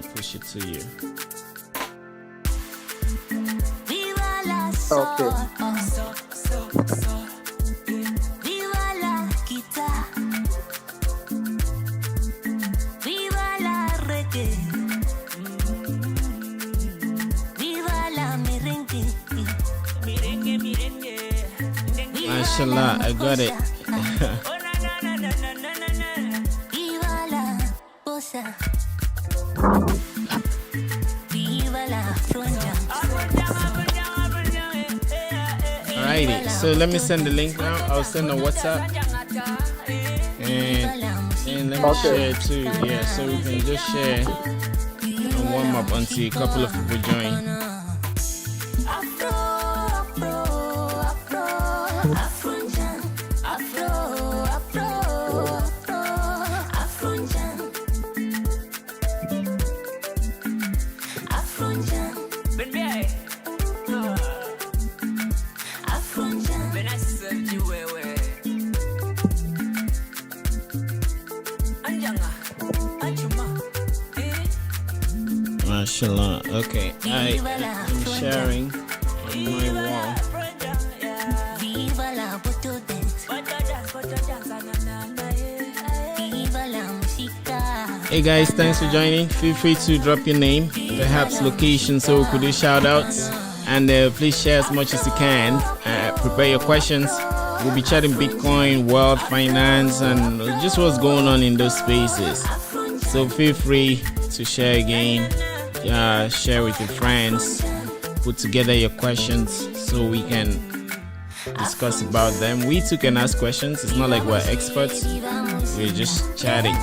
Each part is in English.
push it to you. Okay. Mashallah, I got it. Alrighty, so let me send the link now. I'll send on WhatsApp and let me share it too. Yeah, so we can just share and warm up until a couple of people join. Mashallah. Okay, I'm sharing on my wall. Hey guys, thanks for joining. Feel free to drop your name, perhaps location, so we could do shout outs. And please share as much as you can. Prepare your questions. We'll be chatting Bitcoin, wealth, finance, and just what's going on in those spaces. So feel free to share again. Share with your friends. Put together your questions so we can discuss about them. We too can ask questions. It's not like we're experts. We're just chatting.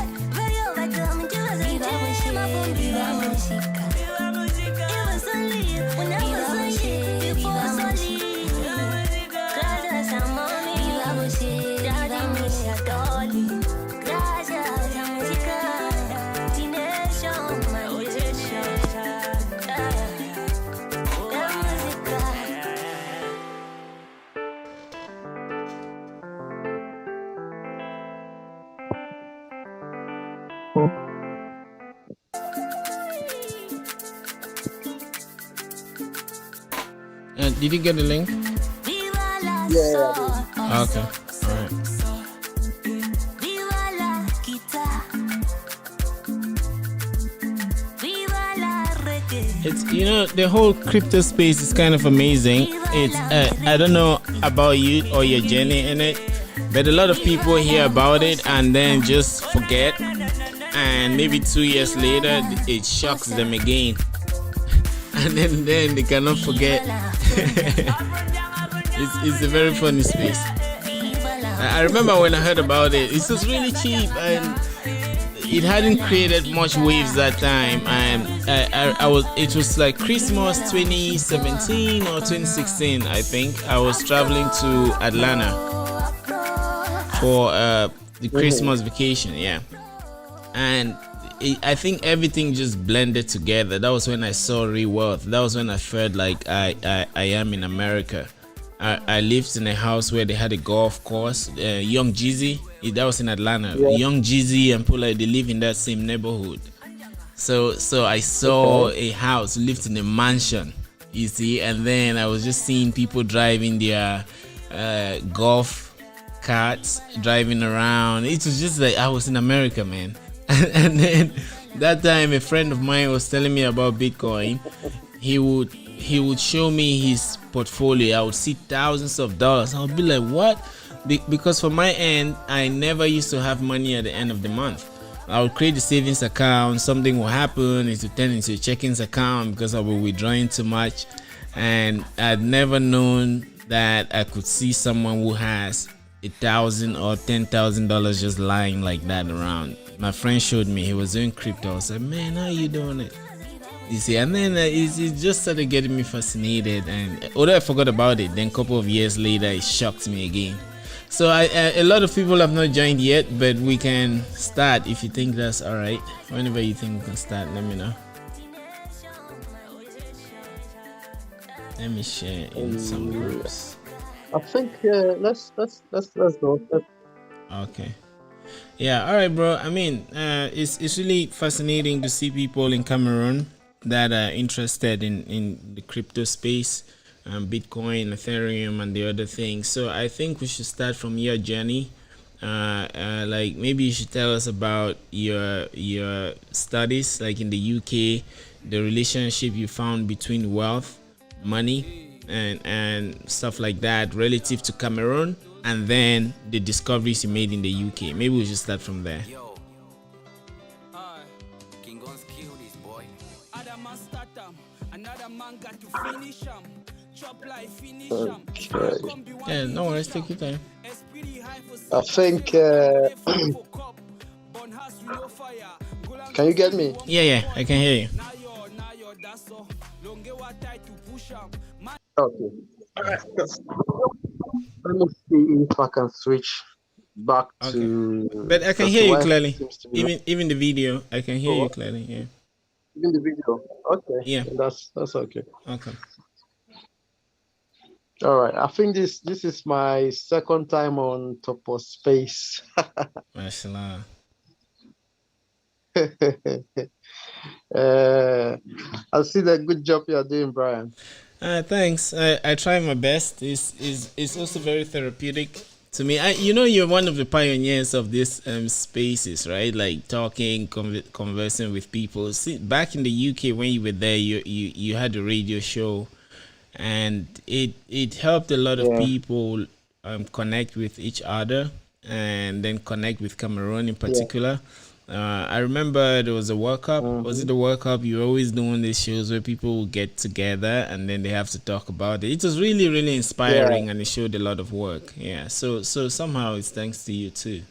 Did you get the link? Yeah. Okay. All right. It's, you know, the whole crypto space is kind of amazing. It's I don't know about you or your journey in it, but a lot of people hear about it and then just forget, and maybe 2 years later it shocks them again. And then they cannot forget. It's a very funny space. I remember when I heard about it, it was really cheap and it hadn't created much waves that time. And it was like Christmas 2017 or 2016, I think. I was traveling to Atlanta for the Christmas vacation, yeah. And I think everything just blended together. That was when I saw real wealth. That was when I felt like I am in America. I lived in a house where they had a golf course. Young Jeezy, that was in Atlanta. Yeah. Young Jeezy and Pula, they live in that same neighborhood. So I saw a house, lived in a mansion, you see, and then I was just seeing people driving their golf carts, driving around. It was just like I was in America, man. And then that time a friend of mine was telling me about Bitcoin. He would show me his portfolio. I would see thousands of dollars. I would be like, what? Because for my end, I never used to have money at the end of the month. I would create a savings account. Something will happen. It would turn into a checking account because I was withdrawing too much. And I'd never known that I could see someone who has $1,000 or $10,000 just lying like that around. My friend showed me, he was doing crypto. I said, man, how you doing it? You see, and then it just started getting me fascinated. And although I forgot about it, then a couple of years later, it shocked me again. So a lot of people have not joined yet, but we can start if you think that's all right. Whenever you think we can start, let me know. Let me share in some groups. I think let's go. Okay. Yeah, all right, bro. I mean, it's really fascinating to see people in Cameroon that are interested in the crypto space, Bitcoin, Ethereum, and the other things. So I think we should start from your journey. Like maybe you should tell us about your studies, like in the UK, the relationship you found between wealth, money, and stuff like that relative to Cameroon, and then the discoveries you made in the UK. Maybe we should start from there. Yo, King Gon's kill this boy. Other man start another man got to finish chop like finish Okay. Yeah, no worries. Take your time. I think. Can you get me? Yeah, yeah, I can hear you. Okay. Let me see if I can switch back Okay, to. but I can Because hear the you Wi-Fi clearly. seems to be not Even the video, I can hear you oh, clearly. Yeah, even the video. Okay, yeah. that's okay. Okay. All right. I think this is my second time on Top of Space. Mashallah. I see the good job you're doing, Brian. Thanks. I try my best. It's also very therapeutic to me. You're one of the pioneers of these spaces, right? Like talking, conversing with people. See, back in the UK when you were there, you had a radio show, and it helped a lot of Yeah, people connect with each other, and then connect with Cameroon in yeah. particular. I remember there was a World Cup. Was Mm-hmm. it the World Cup? You were always doing these shows where people will get together and then they have to talk about it. It was really, really Yeah. inspiring, and it showed a lot of work. Yeah. So somehow it's thanks to you too.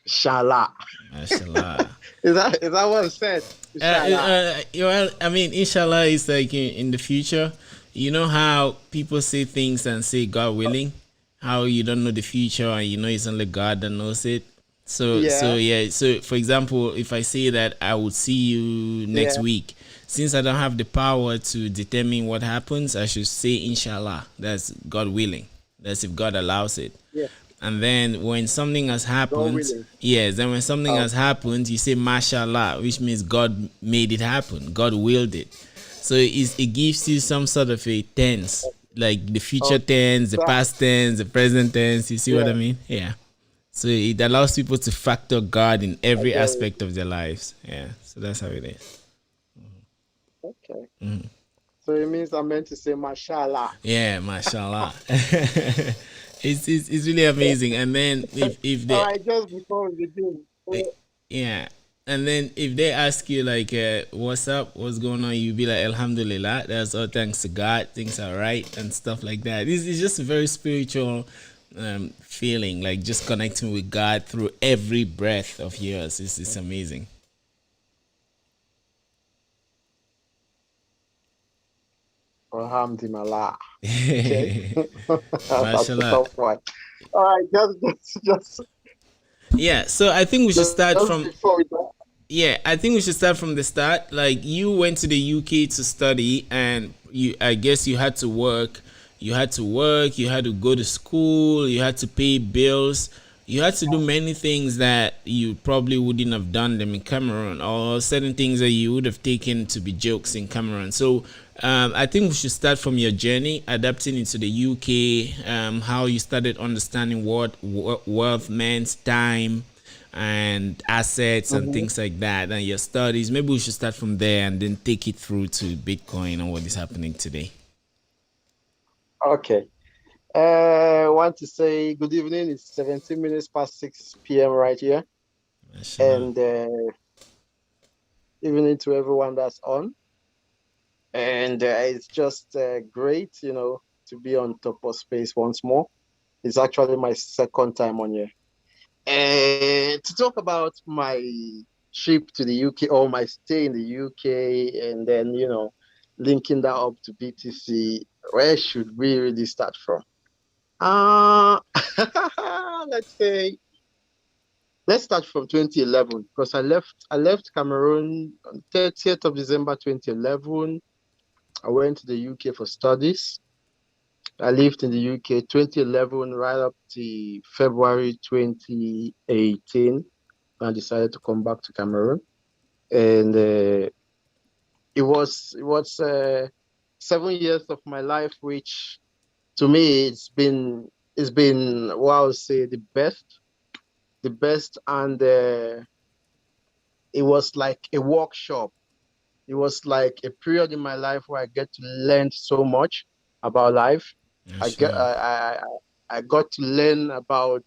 Inshallah. Mashallah. Is that what it said? Inshallah. Well, I mean, inshallah is like in the future. You know how people say things and say God willing, how you don't know the future and you know it's only God that knows it. So Yeah, yeah. So for example, if I say that I will see you next yeah. week, since I don't have the power to determine what happens, I should say inshallah. That's God willing. That's if God allows it. Yeah. And then when something has God happened, willing. yes, then when something Oh, has happened, you say mashallah, which means God made it happen. God willed it. So it gives you some sort of a tense, like the future oh, tense, the that, past tense, the present tense. You see what I yeah. mean? Yeah. So it allows people to factor God in I every get it. aspect of their lives. Yeah. So that's how it is. Okay. Mhm. So it means I'm meant to say mashallah. Yeah, mashallah. It's really amazing. And then if All they right, just before we begin. yeah, and then if they ask you like what's up, what's going on, you be like alhamdulillah, that's all thanks to God, things are right and stuff like that. It's just a very spiritual feeling, like just connecting with God through every breath of yours. It's amazing. Alhamdulillah. Okay. That's a Mashallah. tough one. All right, just Yeah, so I think we should start just from before we go. yeah, I think we should start from the start. Like you went to the UK to study, and I guess you had to work. You had to go to school, you had to pay bills. You had to do many things that you probably wouldn't have done them in Cameroon, or certain things that you would have taken to be jokes in Cameroon. So I think we should start from your journey adapting into the UK, how you started understanding what wealth meant, time, and assets and Mhm. things like that, and your studies. Maybe we should start from there and then take it through to Bitcoin and what is happening today. Okay. I want to say good evening. It's 17 minutes past 6 p.m. right here. Mashallah. And evening to everyone that's on. And it's just great, to be on Top of Space once more. It's actually my second time on here. And to talk about my trip to the UK or my stay in the UK, and then, linking that up to BTC, where should we really start from? Uh, let's say let's start from 2011 because I left Cameroon on 30th of December 2011. I went to the UK for studies, I lived in the UK 2011 right up to February 2018. I decided to come back to Cameroon, and it was 7 years of my life, which to me it's been what I would say the best, and it was like a workshop. It was like a period in my life where I get to learn so much about life. I Yes, get sir. I got to learn about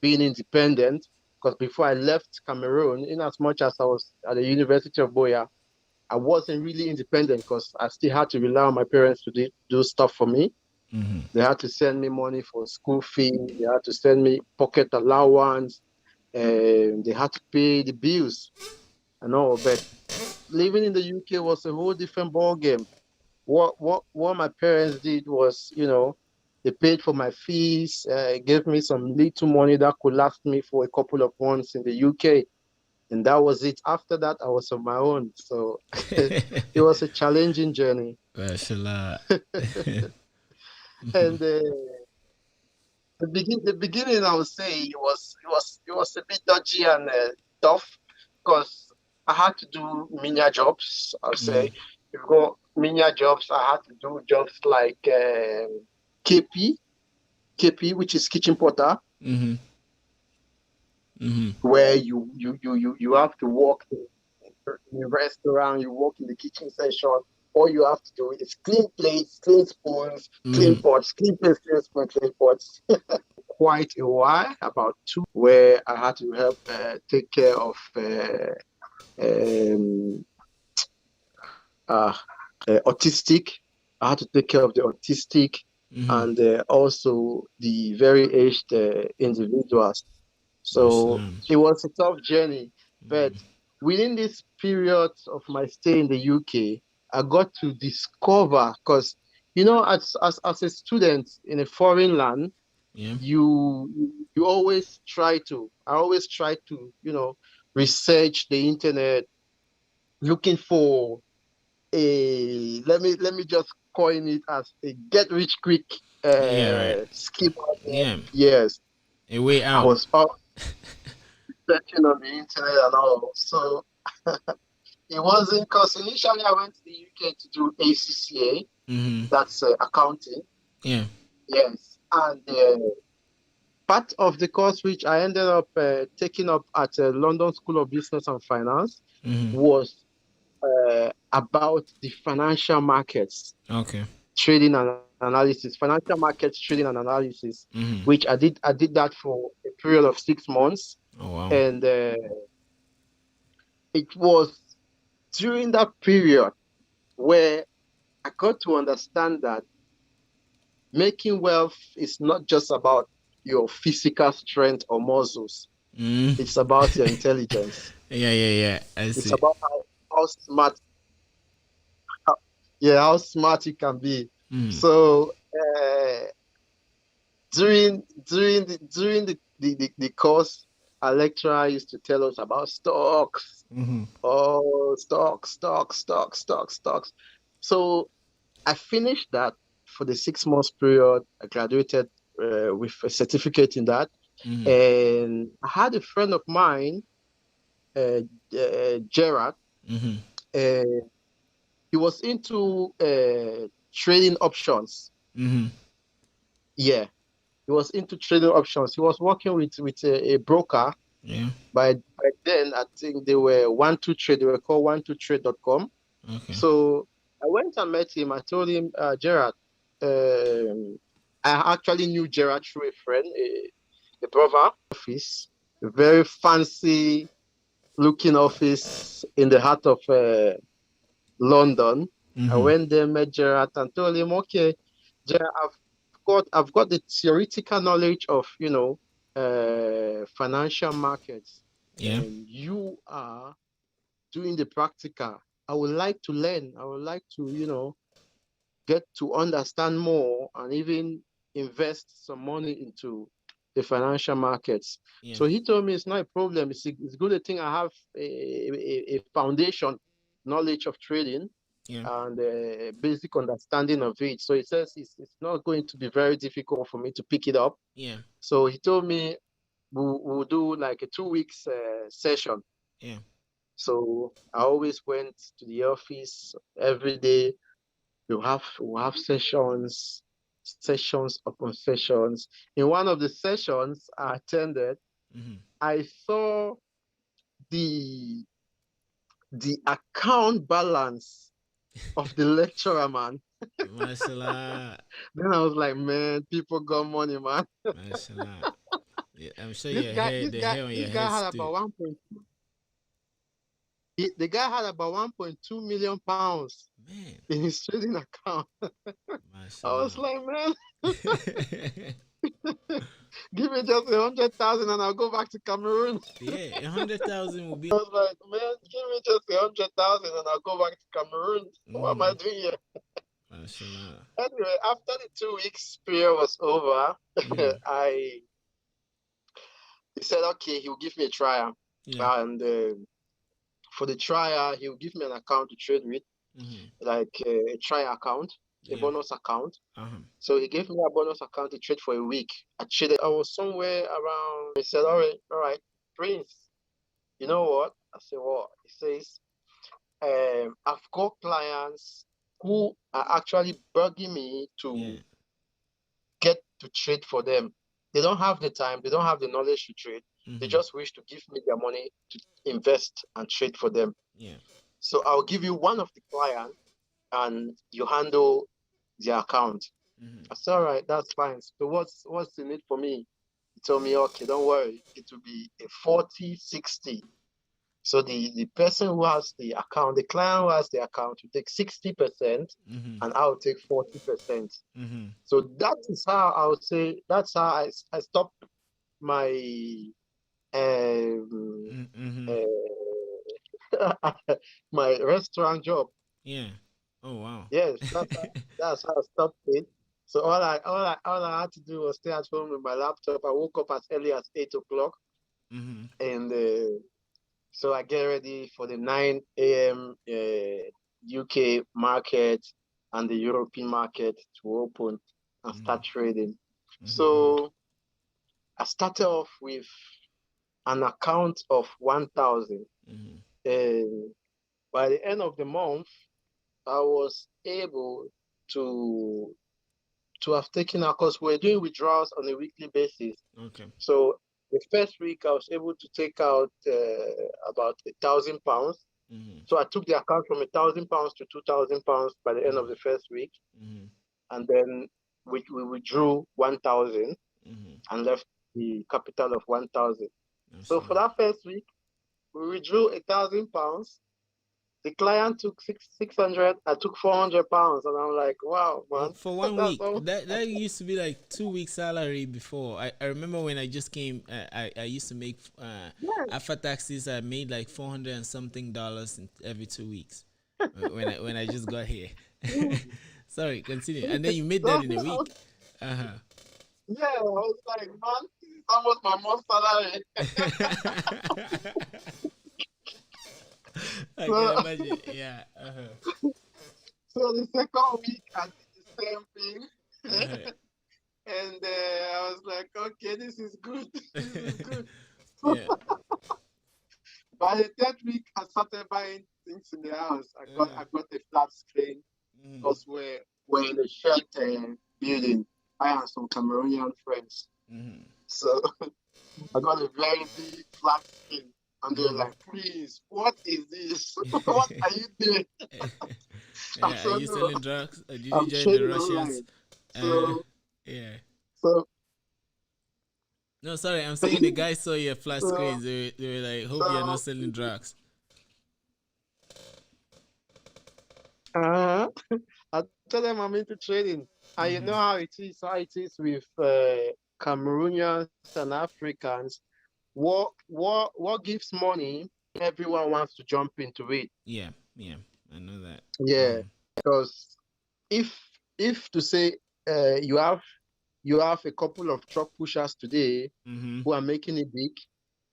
being independent because before I left Cameroon, in as much as I was at the University of Boya, I wasn't really independent because I still had to rely on my parents to do stuff for me. Mm-hmm. They had to send me money for school fee. They had to send me pocket allowance. They had to pay the bills and all. But living in the UK was a whole different ball game. What my parents did was, they paid for my fees, gave me some little money that could last me for a couple of months in the UK, and that was it. After that, I was on my own. So it was a challenging journey, Mashallah. and the beginning, I would say it was a bit dodgy and tough because I had to do menial jobs. I would say, if you go menial jobs, I had to do jobs like KP, which is kitchen porter, Mm-hmm. Mm-hmm. where you have to work in a restaurant, you work in the kitchen section. All you have to do is clean plates, clean spoons, clean Mm-hmm. pots, clean plates, clean spoons, clean pots. Quite a while, about two, where I had to help take care of um, uh, autistic. I had to take care of the autistic Mm-hmm. and also the very aged individuals. So Islam. it was a tough journey, but within this period of my stay in the UK, I got to discover because as a student in a foreign land, Yeah. you always try to I always try to research the internet looking for a let me just coin it as a get rich quick Yeah. Right. scheme. Yeah. Yes, A way I out. was out searching on the internet and all. So it wasn't because initially I went to the UK to do ACCA, Mm-hmm. that's accounting. Yeah. Yes, and part of the course which I ended up taking up at London School of Business and Finance Mm-hmm. was about the financial markets, Okay. trading and analysis, financial markets trading and analysis, Mm-hmm. which I did that for a period of 6 months, Oh wow. and it was during that period where I got to understand that making wealth is not just about your physical strength or muscles. Mm. It's about your intelligence. Yeah. Yeah. Yeah. I It's see. about how smart, how, yeah, how smart you can be. Mm. So during the course, our lecturer used to tell us about stocks. Mm-hmm. Oh, stocks. So I finished that for the 6 months period. I graduated with a certificate in that. Mm-hmm. And I had a friend of mine, Gerard. Mm-hmm. Uh, he was into trading options. Mm-hmm. Yeah, he was into trading options. He was working with a broker. Yeah. By then, I think they were 1-2 Trade. They were called 1-2trade.com. Okay. So I went and met him. I told him, Gerard, um, I actually knew Gerard through a friend, a brother. Office, a very fancy looking office in the heart of London. I Mm-hmm. went there, met Gerard, and told him, okay, Gerard, I've got the theoretical knowledge of financial markets, Yeah. and you are doing the practical. I would like to learn. I would like to get to understand more and even invest some money into the financial markets. Yeah. So he told me it's not a problem. It's a good thing I have a foundation knowledge of trading. and basic understanding of it. So he says it's not going to be very difficult for me to pick it up. Yeah. So he told me we'll do like a 2 weeks session. Yeah. So I always went to the office every day. We'll have sessions upon sessions. In one of the sessions I attended, I saw the account balance of the lecturer, man. Mashallah. Then I was like, man, people got money, man. Mashallah. Yeah, I'm sure This your guy, hair, this the guy, hair on your this guy head had too. about 1.2. The guy had about 1.2 million pounds Man. in his trading account. I was like, man, give me just 100,000 and I'll go back to Cameroon. Yeah, 100,000 will be. I was like, man, give me just 100,000 and I'll go back to Cameroon. What am I doing here? Mashallah. Anyway, after the 2 weeks period was over, he said, okay, he'll give me a trial. Yeah. And for the trial, he'll give me an account to trade with, like a trial account, a bonus account. So he gave me a bonus account to trade for a week. I was somewhere around. He said, all right, Prince, you know what? I said, what? He says, I've got clients who are actually bugging me to get to trade for them. They don't have the time. They don't have the knowledge to trade. They just wish to give me their money to invest and trade for them. Yeah. So I'll give you one of the clients and you handle the account. I said, all right, that's fine. So what's in it for me? He told me, okay, don't worry. It will be a 40-60. So the person who has the account, the client who has the account, will take 60% and I'll take 40%. So that is how I would say, that's how I stopped my my restaurant job. Yeah. Oh wow. Yes, that's how I stopped it. So all I had to do was stay at home with my laptop. I woke up as early as 8 o'clock, and so I get ready for the 9 a.m. UK market and the European market to open and start trading. So I started off with an account of 1,000. By the end of the month, I was able to have taken out, because we're doing withdrawals on a weekly basis. Okay. So the first week I was able to take out about £1,000. So I took the account from £1,000 to £2,000 by the end of the first week, and then we withdrew 1,000 and left the capital of 1,000. So for that first week, we withdrew £1,000. The client took 600. I took £400, and I'm like, wow, man. For 1 week, that used to be like 2 weeks salary before. I remember when I just came, I used to make after taxes. I made like $400 and something every 2 weeks when I just got here. Sorry, continue. And then you made that in a week. Yeah, I was like, man, it's almost my month salary. I can imagine. Yeah. So the second week, I did the same thing. And I was like, okay, this is good. This is good. Yeah. By the third week, I started buying things in the house. I got a flat screen, because we're in a shared building. I have some Cameroonian friends. So I got a very big flat screen. And they're like, please, what is this? What are you doing? Are you selling drugs? Or did you join the Russians? Yeah. So, no, sorry, I'm saying the guys saw your flat screens. They were like, hope you're not selling drugs. I tell them I'm into trading. And you know how it is with Cameroonians and Africans. What gives money, everyone wants to jump into it. Yeah, I know that. Yeah, because if to say you have a couple of truck pushers today who are making it big,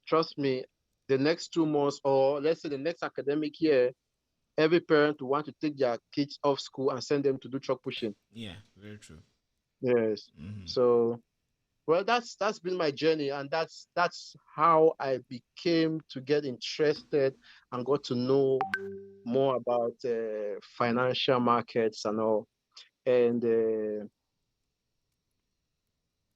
trust me, the next 2 months, or let's say the next academic year, every parent will want to take their kids off school and send them to do truck pushing. Yeah, very true. Yes. So, well, that's been my journey, and that's how I became to get interested and got to know more about financial markets and all. And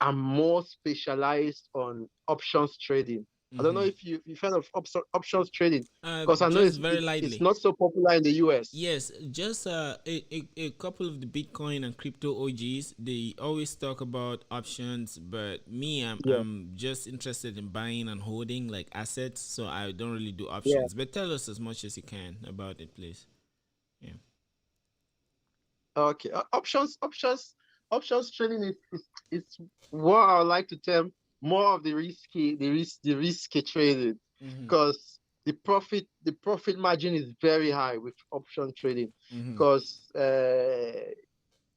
I'm more specialized on options trading. I don't know if you've heard of options trading, because I know Just very it's lightly. not so popular in the US. Yes, just a couple of the Bitcoin and crypto OGs. They always talk about options, but me, Yeah, I'm just interested in buying and holding like assets. So I don't really do yeah. options. But tell us as much as you can about it, please. Yeah. Okay. Options trading is what I would like to term more of the risky trading, because the profit margin is very high with option trading, because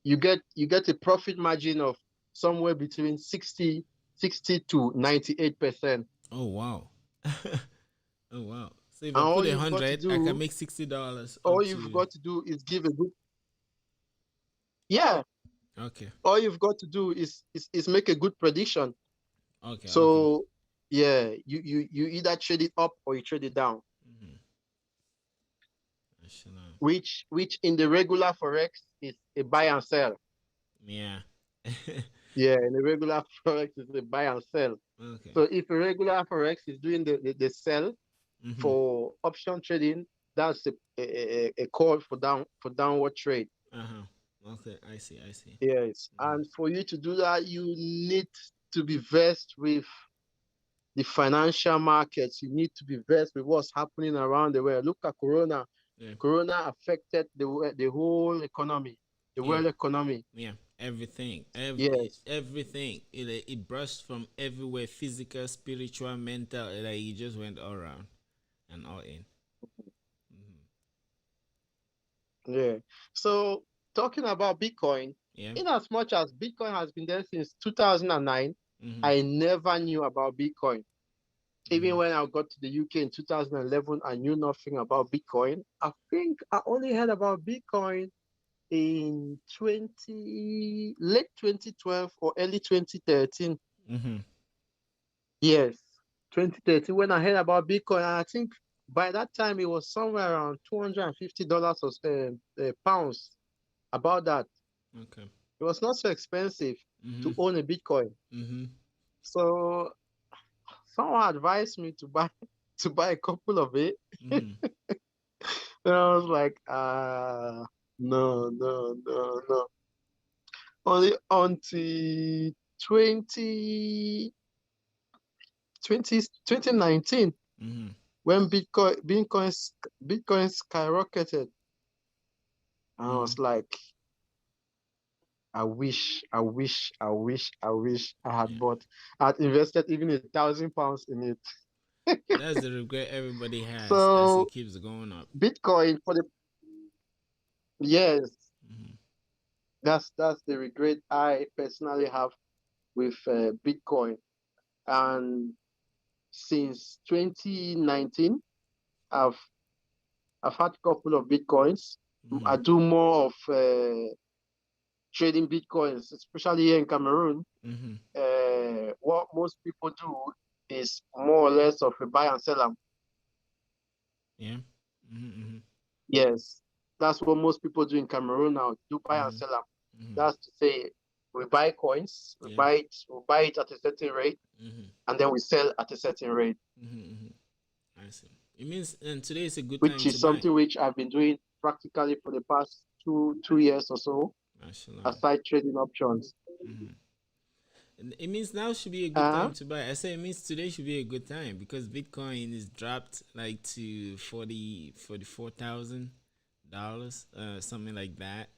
you get a profit margin of somewhere between 60 to 98%. Oh wow. Oh wow. So if And I put a hundred, I can make $60 up all you've to. got to do is give a good, yeah, Okay. all you've got to do is make a good prediction. Okay. Okay. So yeah, you either trade it up or you trade it down, I should know. which in the regular forex is a buy and sell. Yeah. Yeah, in the regular forex is a buy and sell. Okay. So if a regular forex is doing the sell for option trading, that's a call for downward trade. Uh-huh. Okay, I see. I see. Yes, and for you to do that, you need to be versed with the financial markets. You need to be versed with what's happening around the world. Look at Corona. Yeah. Corona affected the whole economy, the Yeah. world economy. Yeah. Everything. Yes. Everything. It brushed from everywhere, physical, spiritual, mental. Like it just went all around and all in. Yeah. So talking about Bitcoin, Yeah. in as much as Bitcoin has been there since 2009, I never knew about Bitcoin. Even when I got to the UK in 2011, I knew nothing about Bitcoin. I think I only heard about Bitcoin in late 2012 or early 2013. Yes, 2013, when I heard about Bitcoin. And I think by that time it was somewhere around $250 or pounds. About that, Okay. it was not so expensive to own a Bitcoin. So someone advised me to buy a couple of it. And I was like, no, no, no, no. Only until 2019, when Bitcoin skyrocketed. And I was like, I had invested even £1,000 in it. That's the regret everybody has as it So keeps going up. Bitcoin yes, that's the regret I personally have with Bitcoin. And since 2019, I've had a couple of Bitcoins. I do more of trading Bitcoins, especially here in Cameroon. What most people do is more or less of a buy and sell. Yeah. Yes, that's what most people do in Cameroon now. Do buy and sell. That's to say, we buy coins, we buy it at a certain rate, and then we sell at a certain rate. I see. It means and today is a good time Which to is buy. something which I've been doing practically for the past two years or so, aside trading options. It means now should be a good time to buy. I say it means today should be a good time because Bitcoin is dropped like to $44,000, something like that,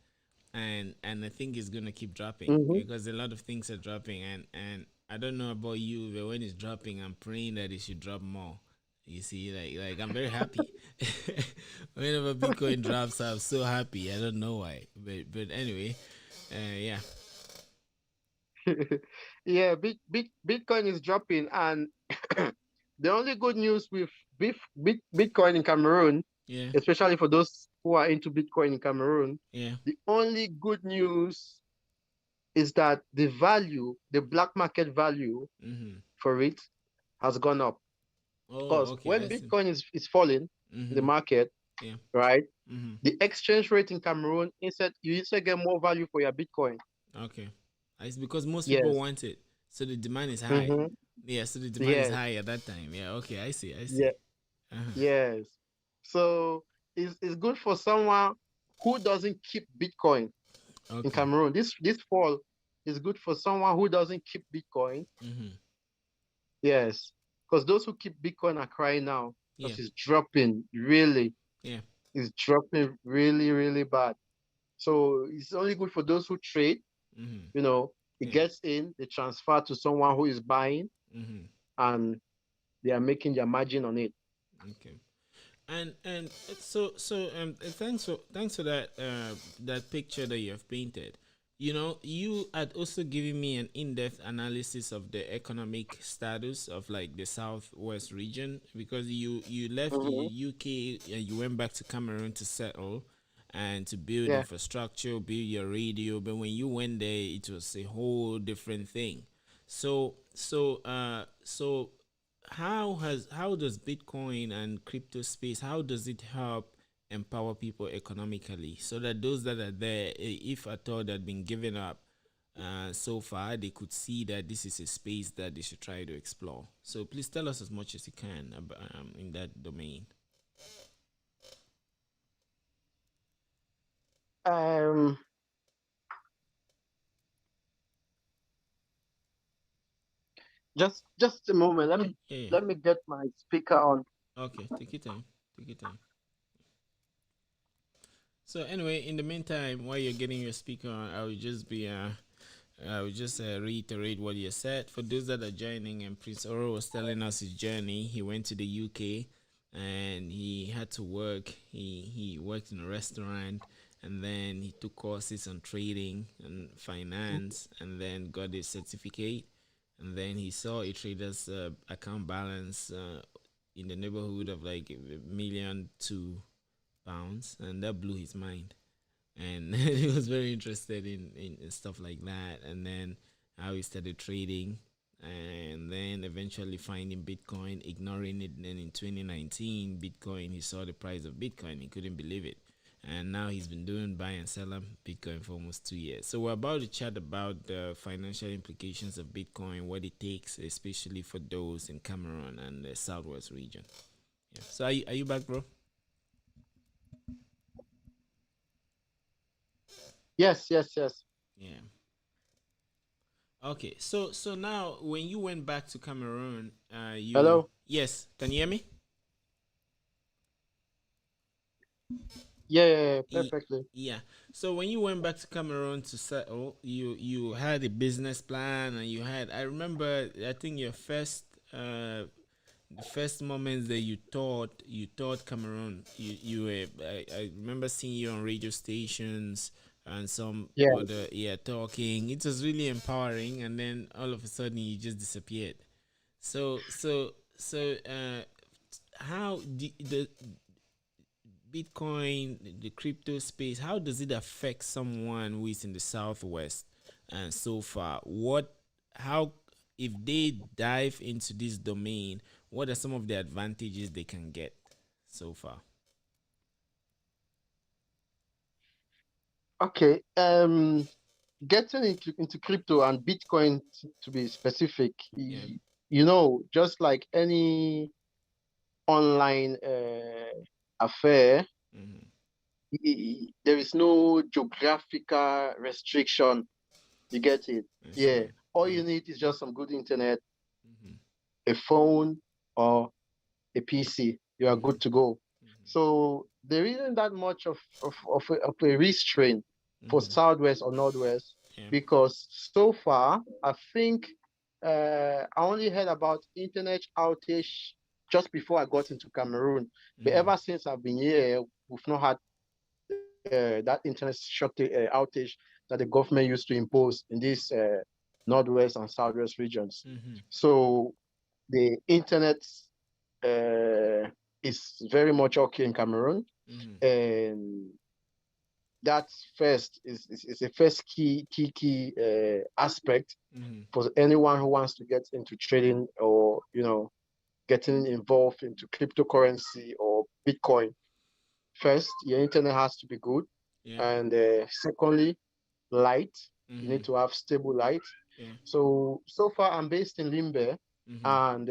and I think it's gonna keep dropping because a lot of things are dropping, and I don't know about you, but when it's dropping, I'm praying that it should drop more. You see, like I'm very happy. Whenever Bitcoin drops, I'm so happy. I don't know why, but anyway, yeah. Yeah, Bitcoin is dropping, and the only good news with Bitcoin in Cameroon Yeah. especially for those who are into Bitcoin in Cameroon. Yeah. The only good news is that the value, the black market value Mm-hmm. for it has gone up. Oh, Because okay. when I see. Bitcoin is falling in the Mm-hmm. market, Yeah. right, Mm-hmm. the exchange rate in Cameroon, you instead get more value for your Bitcoin. Okay. It's because most people Yes. want it, so the demand is high. Mm-hmm. Yeah. So the demand is Yes. high at that time. Yeah. Okay. I see. I Yeah. see. Uh-huh. Yes. So it's good for someone who doesn't keep Bitcoin in Okay. Cameroon. This fall is good for someone who doesn't keep Bitcoin. Mm-hmm. Yes. Because those who keep Bitcoin are crying now Yeah. because it's dropping really. Yeah. It's dropping really, really bad. So it's only good for those who trade, Mm-hmm. you know, it Yeah. gets in, they transfer to someone who is buying, Mm-hmm. and they are making their margin on it. Okay. And thanks for that picture that you have painted. You know, you had also given me an in-depth analysis of the economic status of like the southwest region, because you left the Mm-hmm. UK and you went back to Cameroon to settle and to build Yeah. infrastructure, build your radio. But when you went there, it was a whole different thing. So how does Bitcoin and crypto space, how does it help empower people economically, so that those that are there, if at all that have been given up so far, they could see that this is a space that they should try to explore. So please tell us as much as you can about, in that domain. Um, just a moment. Yeah. Let me get my speaker on. Okay, take your time. Take your time. So anyway, in the meantime, while you're getting your speaker on, I will just reiterate what you said. For those that are joining, and Prince Oro was telling us his journey. He went to the UK and he had to work. He worked in a restaurant, and then he took courses on trading and finance, and then got his certificate. And then he saw a trader's account balance in the neighborhood of like £1,200,000, and that blew his mind. And he was very interested in stuff like that. And then how he started trading, and then eventually finding Bitcoin, ignoring it. And then in 2019, Bitcoin, he saw the price of Bitcoin, he couldn't believe it. And now he's been doing buy and sell Bitcoin for almost 2 years. So we're about to chat about the financial implications of Bitcoin, what it takes, especially for those in Cameroon and the southwest region. Yeah. So are you back, bro? Yes, yes, yes. Yeah. Okay. So now when you went back to Cameroon, you Hello. yes, can you hear me? Yeah, yeah, yeah, Ye- perfectly. Yeah. So when you went back to Cameroon to settle, you had a business plan, and you had, I remember, I think your first the first moments that you taught Cameroon, you were, I remember seeing you on radio stations and some Yeah. other, yeah, talking. It was really empowering, and then all of a sudden you just disappeared. So how the Bitcoin, the crypto space, how does it affect someone who is in the Southwest? And so far, how, if they dive into this domain, what are some of the advantages they can get so far? Okay. Getting into crypto and Bitcoin to be specific, Yeah. just like any online affair, Mm-hmm. there is no geographical restriction. You get it? I Yeah. see. All Mm-hmm. you need is just some good internet, Mm-hmm. a phone, or a PC. You are good to go. So there isn't that much of a restraint for Mm-hmm. Southwest or Northwest, Yeah. because so far, I think I only heard about internet outage just before I got into Cameroon. But Mm-hmm. ever since I've been here, we've not had that internet outage that the government used to impose in these Northwest and Southwest regions. Mm-hmm. So the internet uh, is very much okay in Cameroon, Mm-hmm. and that's first is a first key aspect Mm-hmm. for anyone who wants to get into trading or getting involved into cryptocurrency or Bitcoin. First, your internet has to be good, Yeah. and secondly, light. You Mm-hmm. need to have stable light. Yeah. So far, I'm based in Limbe, Mm-hmm. and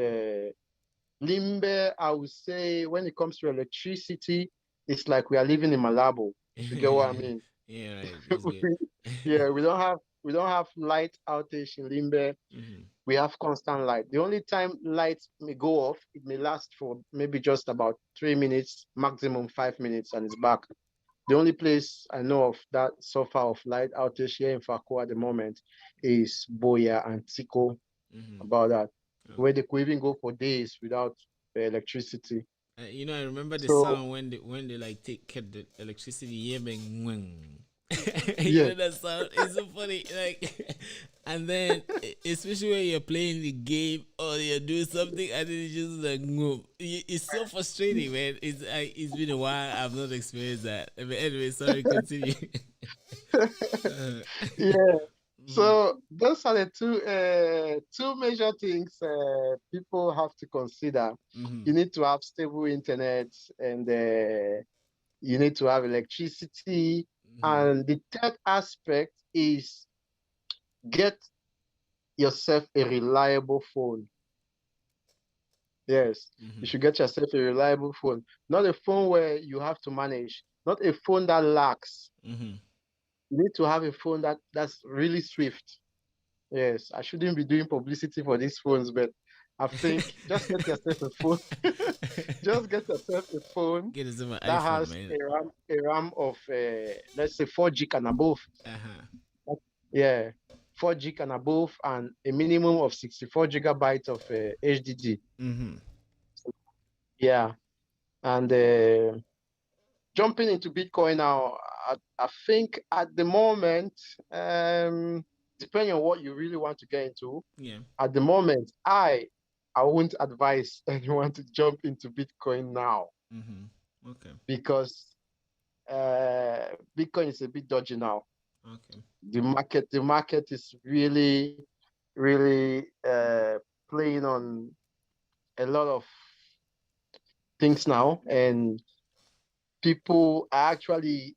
Limbe, I would say, when it comes to electricity, it's like we are living in Malabo, if you get what I mean. Yeah, right. That's good. Yeah, we don't have light outage in Limbe. Mm-hmm. We have constant light. The only time lights may go off, it may last for maybe just about 3 minutes, maximum 5 minutes, and it's back. The only place I know of that suffer of light outage here in Fako at the moment is Boya and Tiko, Mm-hmm. about that, where Okay. they could even go for days without electricity. I remember the So sound when they like take kept the electricity. Yeah, bang, wang. yeah, That sound is so funny. Like, and then especially when you're playing the game or you're doing something and then it's just like move. It's so frustrating, man. It's been a while. I've not experienced that. But anyway, sorry. Continue. yeah. Mm, So those are the two major things people have to consider. mm-hmm, You need to have stable internet, and you need to have electricity. mm-hmm, And the third aspect is get yourself a reliable phone. Yes, you mm-hmm, should get yourself a reliable phone, not a phone where you have to manage, not a phone that lacks. mm-hmm. You need to have a phone that's really swift. Yes, I shouldn't be doing publicity for these phones, but I think just get yourself a phone. Just get yourself a phone Get us on my that iPhone, has man. a RAM of let's say 4 gig and above. Uh huh. Yeah, 4 gig and above, and a minimum of 64 gigabytes of HDD. Mm-hmm. Yeah, and jumping into Bitcoin now, I think at the moment, depending on what you really want to get into, Yeah. at the moment, I won't advise anyone to jump into Bitcoin now, Mm-hmm. Okay. because Bitcoin is a bit dodgy now. Okay. The market is really, really playing on a lot of things now, and people are actually,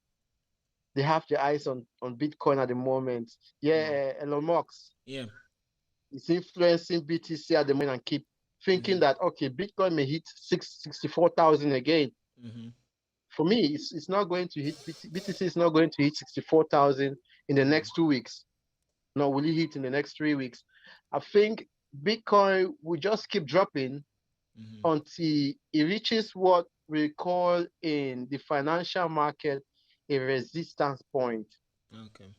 they have their eyes on Bitcoin at the moment. Yeah. Yeah, Elon Musk Yeah. is influencing BTC at the moment and keep thinking Mm-hmm. that okay, Bitcoin may hit 64,000 again. Mm-hmm. For me, it's not going to hit, BTC is not going to hit 64,000 in the Mm-hmm. next 2 weeks. No, will it hit in the next 3 weeks? I think Bitcoin will just keep dropping Mm-hmm. until it reaches what we call in the financial market a resistance point. Okay.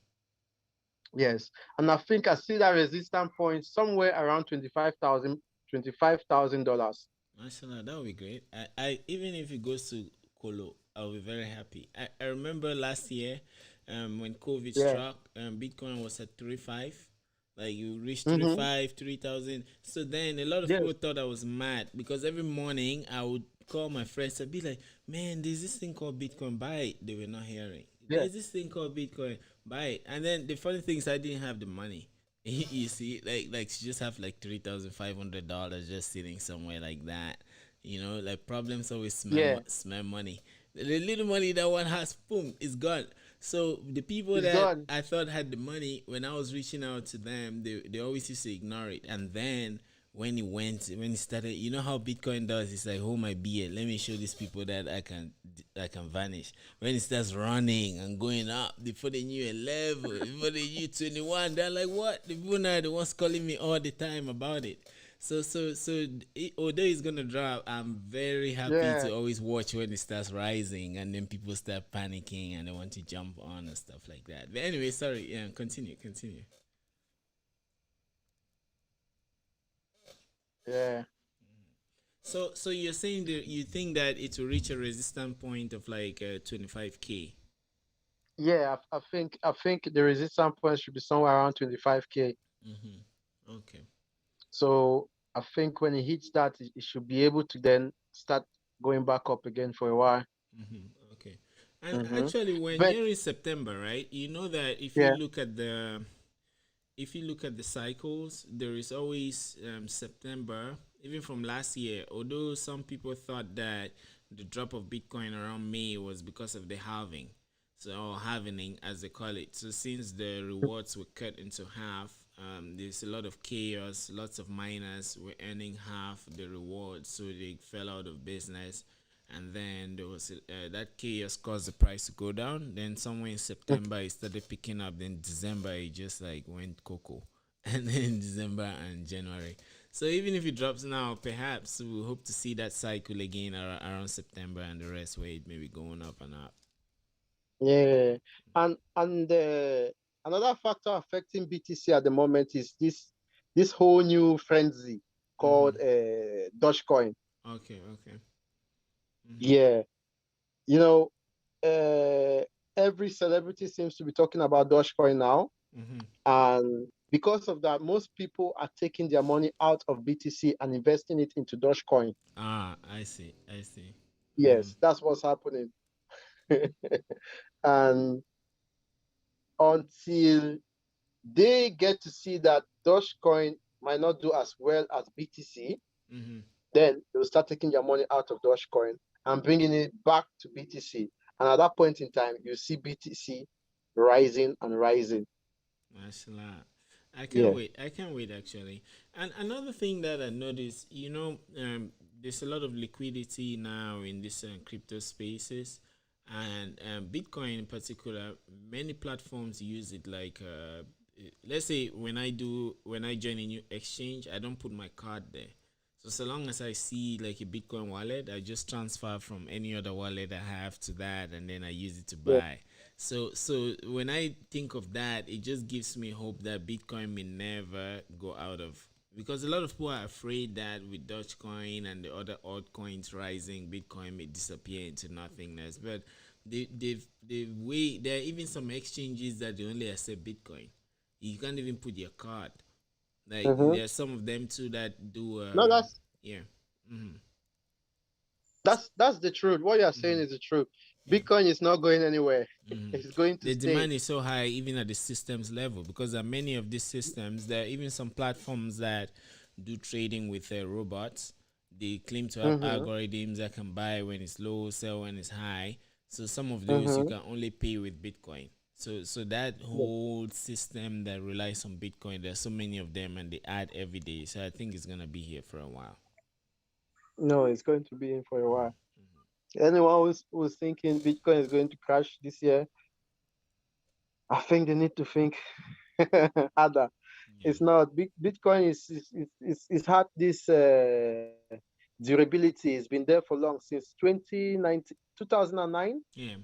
Yes. And I think I see that resistance point somewhere around $25,000. Mashallah, that would be great. I even if it goes to Colo, I'll be very happy. I remember last year, when COVID Yeah. struck, Bitcoin was at 3.5. Like you reached Mm-hmm. 3.5, 3,000. So then a lot of Yes. people thought I was mad because every morning I would call my friends and be like, "Man, there's this thing called Bitcoin. Buy it." They were not hearing. Yeah. There's this thing called Bitcoin. Buy it. And then the funny thing is, I didn't have the money. You see, like she just have like $3,500 just sitting somewhere like that. Like problems always Yeah. smell money. The little money that one has, boom, is gone. So the people It's that gone. I thought had the money, when I was reaching out to them, they always used to ignore it. And then when he started, you know how Bitcoin does, it's like, hold my beer, let me show these people that I can vanish. When it starts running and going up, before they knew a level, before they knew 21, they're like, what? The people now are the ones calling me all the time about it. Although it's gonna drop, I'm very happy Yeah. to always watch when it starts rising, and then people start panicking and they want to jump on and stuff like that. But anyway, sorry. Yeah, continue. Yeah. So you're saying that you think that it will reach a resistance point of like 25K? Yeah. I think the resistance point should be somewhere around 25K. Mm-hmm. Okay. So I think when it hits that, it should be able to then start going back up again for a while. Okay. And Hmm. actually, when But nearing September, right? You know that yeah, if you look at the cycles, there is always September, even from last year. Although some people thought that the drop of Bitcoin around May was because of the halving, so or halvening as they call it. So since the rewards were cut into half, there's a lot of chaos. Lots of miners were earning half the rewards, so they fell out of business. And then there was that chaos caused the price to go down. Then somewhere in September it started picking up. Then December it just like went cocoa, and then December and January. So even if it drops now, perhaps we hope to see that cycle again around September and the rest where it may be going up and up. yeah, and another factor affecting BTC at the moment is this whole new frenzy called Dogecoin. Okay, okay. Yeah, you know, uh, every celebrity seems to be talking about Dogecoin now, and because of that, most people are taking their money out of BTC and investing it into Dogecoin. Ah, I see, I see. Yes, that's what's happening. And until they get to see that Dogecoin might not do as well as BTC, then they'll start taking their money out of Dogecoin and bringing it back to BTC. And at that point in time, you see BTC rising and rising. Mashallah. I can't Yeah. wait. I can't wait actually. And another thing that I noticed, there's a lot of liquidity now in this crypto spaces, and Bitcoin in particular. Many platforms use it. Like, let's say when I join a new exchange, I don't put my card there. So long as I see like a Bitcoin wallet, I just transfer from any other wallet I have to that, and then I use it to Yeah. buy. So when I think of that, it just gives me hope that Bitcoin may never go out of, because a lot of people are afraid that with Dogecoin and the other altcoins rising, Bitcoin may disappear into nothingness. But the way there are even some exchanges that they only accept Bitcoin. You can't even put your card. Like Mm-hmm. there are some of them too that do No, yeah. Mm-hmm. that's the truth. What you're saying is the truth. Yeah. Bitcoin is not going anywhere. It's going to The stay. demand is so high even at the systems level, because there are many of these systems. There are even some platforms that do trading with robots. They claim to have Mm-hmm. algorithms that can buy when it's low, sell when it's high. So some of those you Mm-hmm. can only pay with Bitcoin. So that whole system that relies on Bitcoin, there's so many of them and they add every day. So I think it's gonna be here for a while. No, it's going to be in for a while. Anyone who's thinking Bitcoin is going to crash this year, I think they need to think harder. Yeah. It's not. Bitcoin is had this durability. It's been there for long, since 2019, 2009. Yeah.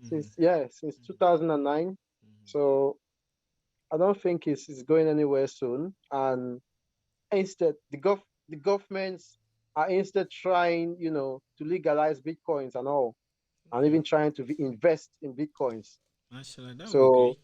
Since 2009. So I don't think it's going anywhere soon. And instead, the governments are instead trying, to legalize Bitcoins and all, and Okay. even trying to invest in Bitcoins. Mashallah, that would be So great.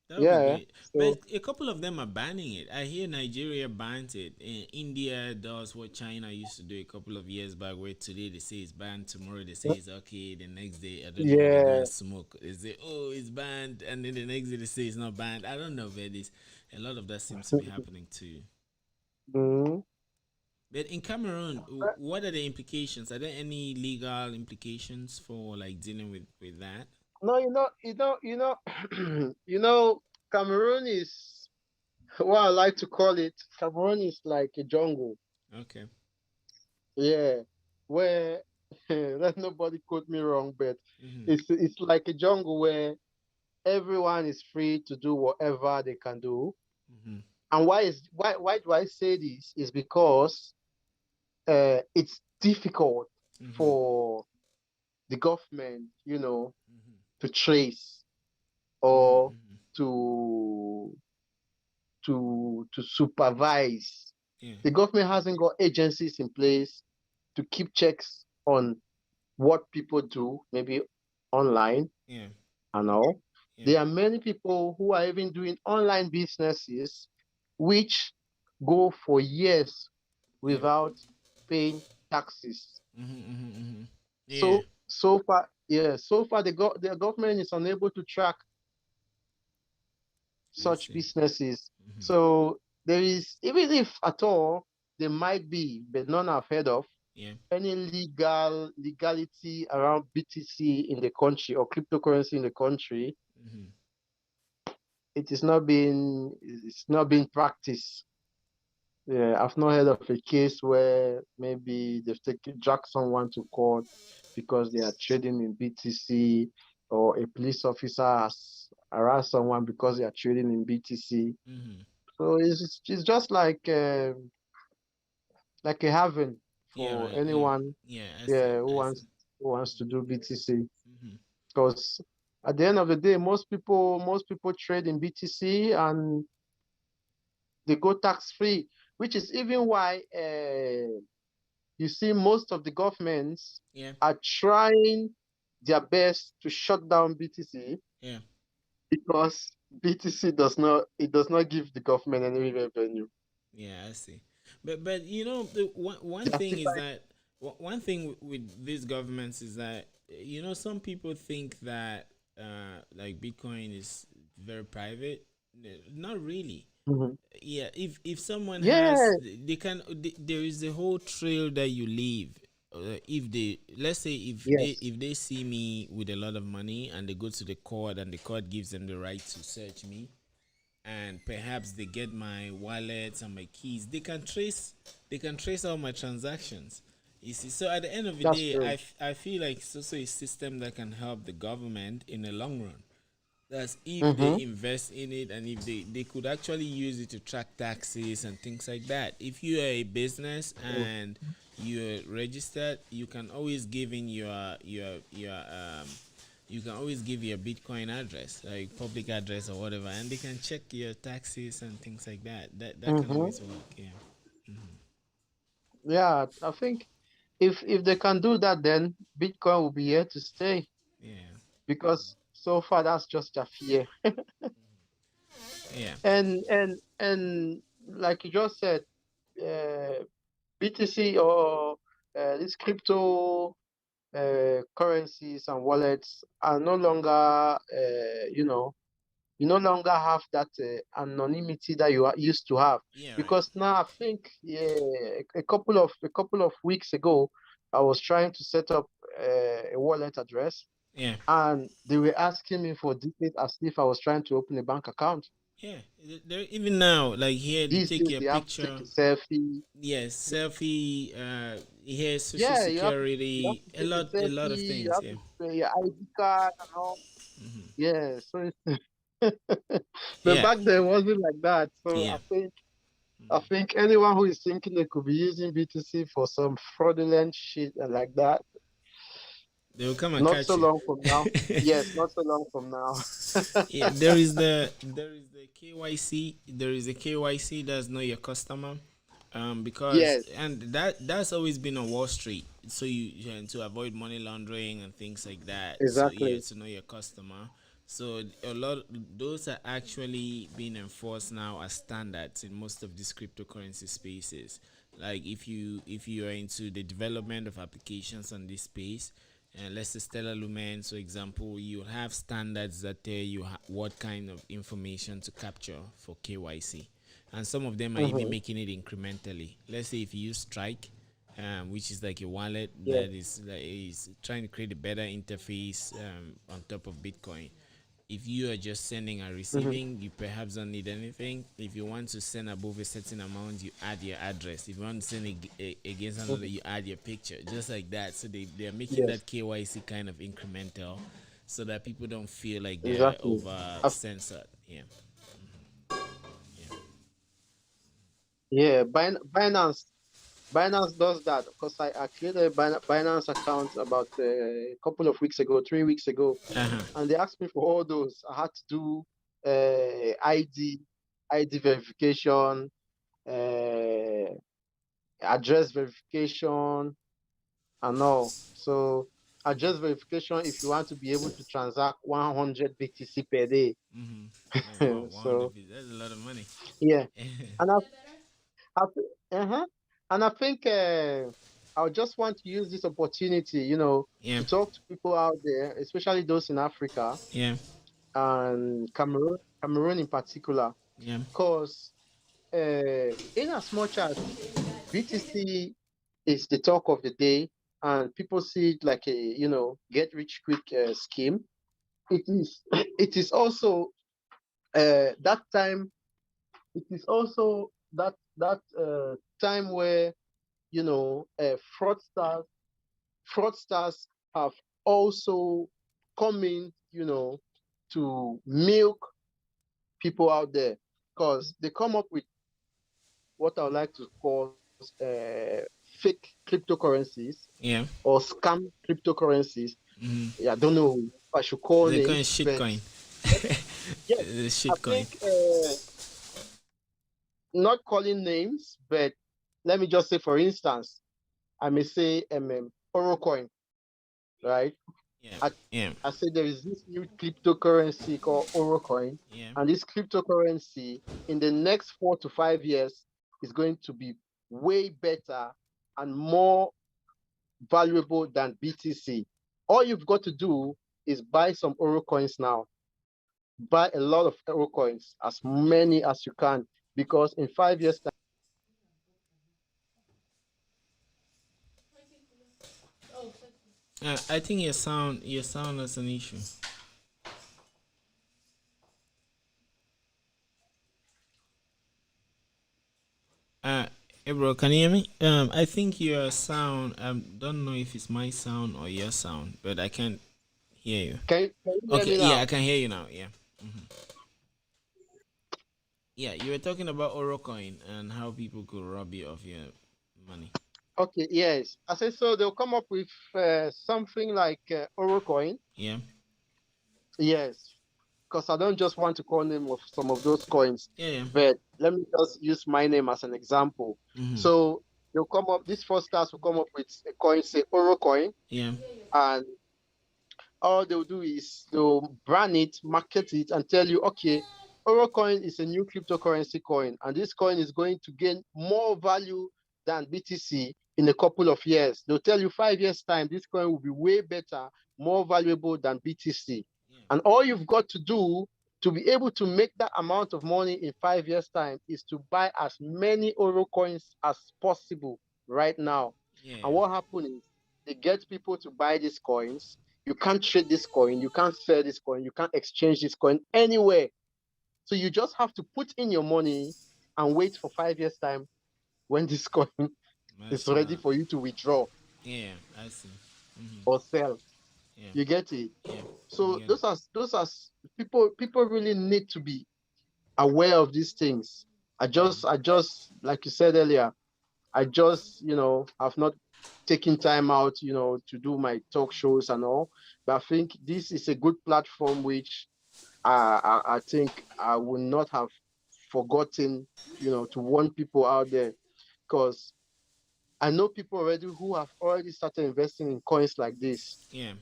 That would be yeah, great. But so a couple of them are banning it. I hear Nigeria bans it. India does what China used to do a couple of years back, where today they say it's banned, tomorrow they say it's okay, the next day, I don't know, when they go yeah. and smoke, they say, oh, it's banned, and then the next day they say it's not banned. I don't know where this, a lot of that seems to be happening too. Mhm. But in Cameroon, what are the implications? Are there any legal implications for like dealing with that? No, Cameroon is what I like to call it. Cameroon is like a jungle. Okay. Yeah, where let nobody quote me wrong, but it's like a jungle where everyone is free to do whatever they can do. And why do I say this? Is because it's difficult for the government, to trace or to to supervise. Yeah. The government hasn't got agencies in place to keep checks on what people do, maybe online Yeah. and all. Yeah. There are many people who are even doing online businesses which go for years Yeah. without paying taxes. Yeah. So far, yeah, so far the government is unable to track I such see. businesses. Hmm. So there is, even if at all there might be, but none I've heard of, Yeah. any legality around BTC in the country or cryptocurrency in the country. Hmm. It's not being practiced. Yeah, I've not heard of a case where maybe they've taken dragged someone to court because they are trading in BTC, or a police officer has harassed someone because they are trading in BTC. Hmm. So it's just like a haven Yeah. for Right. Yeah. anyone, Yeah. I see. yeah, I see. who wants to do BTC. Hmm. Because at the end of the day, most people trade in BTC and they go tax free, which is even why you see most of the governments Yeah. are trying their best to shut down BTC, Yeah. because BTC does not give the government any revenue. Yeah, I see. But the one They are thing still is that one thing with these governments is that some people think that like Bitcoin is very private. Not really. Mhm. Yeah, if someone has, Yeah, there is a whole trail that you leave. If they, let's say, yes, if they see me with a lot of money and they go to the court and the court gives them the right to search me, and perhaps they get my wallets and my keys, they can trace all my transactions, you see. So at the end of the that's day, true. I feel like it's also a system that can help the government in the long run. That's if they Mm-hmm. invest in it, and if they could actually use it to track taxes and things like that. If you are a business and you're registered, you can always give in your you can always give your Bitcoin address, like public address or whatever, and they can check your taxes and things like that. That can Mm-hmm. always work. Yeah. Yeah, I think if they can do that, then Bitcoin will be here to stay, Yeah. because so far that's just a fear. Yeah. And like you just said, BTC, or these crypto currencies and wallets are no longer, you no longer have that anonymity that you used to have. Yeah. Right. Because now I think, yeah, a couple of weeks ago, I was trying to set up a wallet address, Yeah. and they were asking me for details as if I was trying to open a bank account. Yeah. There, even now, like here, they These take days your they have to take picture. a selfie. Yes, selfie. Here, social Yeah, you have security. to take a A lot of selfie. You things. have Yeah. to pay your ID card and all. Yeah, so but Yeah. back then it wasn't like that. So Yeah. I think anyone who is thinking they could be using BTC for some fraudulent shit like that, They will come and not catch so you. long from now. Yes, not so long from now. Yeah, there is the KYC. There is a KYC that's know your customer. Because Yes, and that's always been on Wall Street. So to avoid money laundering and things like that. So yeah, exactly. to know your customer. So a lot those are actually being enforced now as standards in most of these cryptocurrency spaces. Like if you are into the development of applications on this space, and let's say Stellar Lumen, so example, you have standards that tell you what kind of information to capture for KYC, and some of them are even Hmm. making it incrementally. Let's say if you use Strike, which is like a wallet Yeah. that is trying to create a better interface on top of Bitcoin. If you are just sending and Hmm. receiving, you perhaps don't need anything. If you want to send above a certain amount, you add your address. If you want to send against another, you add your picture, just like that. So they are making Yes, that KYC kind of incremental, so that people don't feel like they're exactly. over I, censored. Yeah. yeah, Binance does that, because I created a Binance account about a couple of weeks ago, 3 weeks ago, Uh huh. and they asked me for all those. I had to do ID verification, uh, address verification, and all. So address verification, if you want to be able to transact 100 BTC per day. Mm-hmm. Oh wow, So 100 that's a lot of money. yeah, and I, uh-huh. And I think. I just want to use this opportunity, Yeah. to talk to people out there, especially those in Africa Yeah. and Cameroon in particular, Yeah. because in as much as BTC is the talk of the day and people see it like a, get rich quick scheme, it is it is also that time. It is also that time where fraudsters fraudsters have also come in, to milk people out there, because they come up with what I would like to call fake cryptocurrencies Yeah. or scam cryptocurrencies. Mm-hmm. Yeah, I don't know if I should call The coin names, is but shitcoin. yes, The I shitcoin. think not calling names, but let me just say, for instance, I may say Orocoin, right? Yeah. I, Yeah. I say there is this new cryptocurrency called Orocoin, Yeah. and this cryptocurrency in the next 4 to 5 years is going to be way better and more valuable than BTC. All you've got to do is buy some Orocoins now. Buy a lot of Orocoins, as many as you can, because in 5 years' time, I think your sound is an issue. Uh, hey bro, can you hear me? I think your sound. Don't know if it's my sound or your sound, but I can't hear you. can you hear Okay, me yeah, I now? can hear you now. Yeah. Yeah, you were talking about Orocoin and how people could rob you of your money. Okay, yes. I said so. They'll come up with something like Orocoin. Yeah. Yes, because I don't just want to call name of some of those coins, Yeah. Yeah. but let me just use my name as an example. Mm-hmm. So they'll come up, these fraudsters will come up with a coin, say Oro coin, Yeah. and all they'll do is they'll brand it, market it, and tell you, okay, Oro coin is a new cryptocurrency coin, and this coin is going to gain more value than BTC in a couple of years. They'll tell you 5 years' time, this coin will be way better, more valuable than BTC. Yeah. And all you've got to do to be able to make that amount of money in 5 years' time is to buy as many Oro coins as possible right now. Yeah. And what happens is they get people to buy these coins. You can't trade this coin, you can't sell this coin, you can't exchange this coin anywhere. So you just have to put in your money and wait for 5 years' time when this coin is ready Mashallah. for you to withdraw Yeah, I see. Mm-hmm. or sell. Yeah. You get it? Yeah. So Yeah. those are people really need to be aware of these things. I just like you said earlier, I just have not taken time out to do my talk shows and all. But I think this is a good platform which I think I will not have forgotten, to warn people out there, because I know people already who have already started investing in coins like this. Yeah.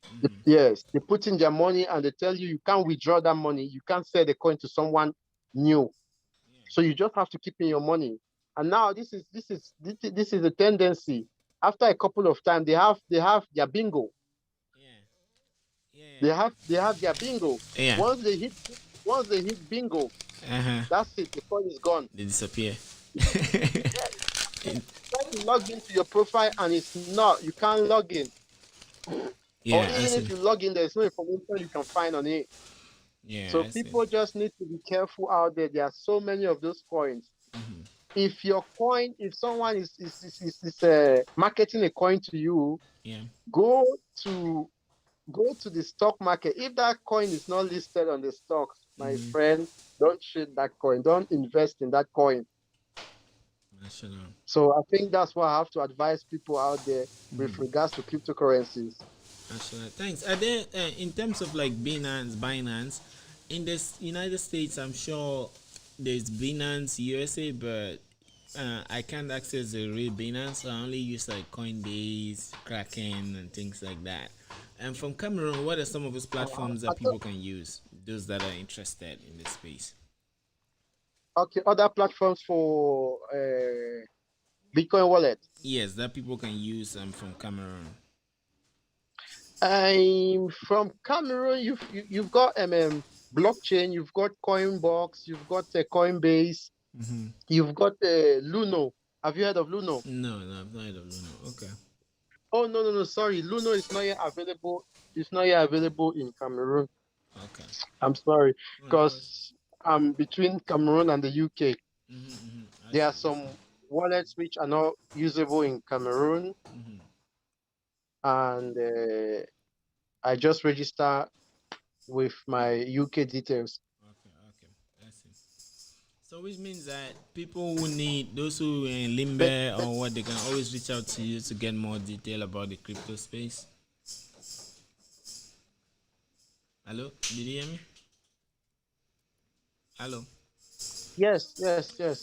Mm-hmm. Yes, they put in their money and they tell you you can't withdraw that money, you can't sell the coin to someone new. So you just have to keep in your money. And now this is a tendency. After a couple of times, they have their bingo. Yeah. They Yeah. have their bingo. Yeah. Once they hit bingo, Uh-huh. that's it. The coin is gone. They disappear. Yeah, try to log into your profile and it's not. You can't log in. Or Yeah, I even see. if you log in, there's no information you can find on it. Yeah, So I see. people just need to be careful out there. There are so many of those coins. Mm-hmm. If someone is marketing a coin to you, Yeah. go to the stock market. If that coin is not listed on the stocks, my Mhm. friend, don't trade that coin. Don't invest in that coin. Mashallah. So I think that's what I have to advise people out there with regards to cryptocurrencies. Mashallah. Thanks. Are there, in terms of like Binance, in this United States, I'm sure there's Binance USA, but I can't access the real Binance. So I only use like Coinbase, Kraken, and things like that. And from Cameroon, what are some of those platforms that people can use? Those that are interested in this space. Okay, other platforms for Bitcoin wallet. Yes, that people can use from Cameroon. I'm from Cameroon. You've got blockchain. You've got Coinbox. You've got Coinbase. You've got Luno. Have you heard of Luno? No, I've not heard of Luno. Okay. Oh no. Sorry, Luno is not yet available. It's not yet available in Cameroon. Okay. I'm sorry, Oh, no worries. because I'm between Cameroon and the UK. I There are see. some wallets which are not usable in Cameroon, and I just register with my UK details. Okay. I see. So which means that people who need those who are in But Limbe or what, they can always reach out to you to get more detail about the crypto space. Hello, did you hear me? Hello. yes.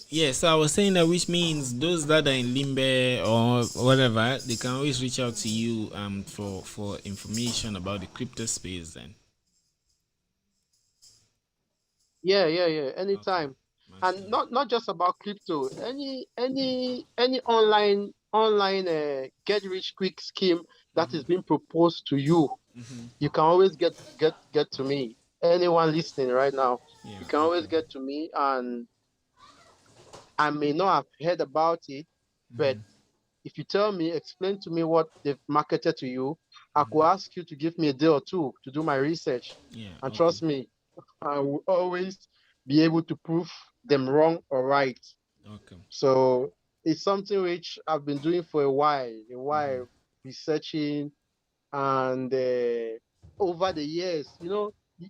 Yeah, so I was saying that, which means those that are in Limbe or whatever, they can always reach out to you for information about the crypto space then. Yeah. Okay. Anytime, and Mashallah. not just about crypto. Any online get rich quick scheme that is being proposed to you, you can always get to me. Anyone listening right now, Yeah, you can always okay. get to me, and I may not have heard about it, but if you tell me, explain to me what they've marketed to you, I could ask you to give me a day or two to do my research. Yeah, And okay. trust me, I will always be able to prove them wrong or right. Okay. So it's something which I've been doing for a while, researching, and over the years,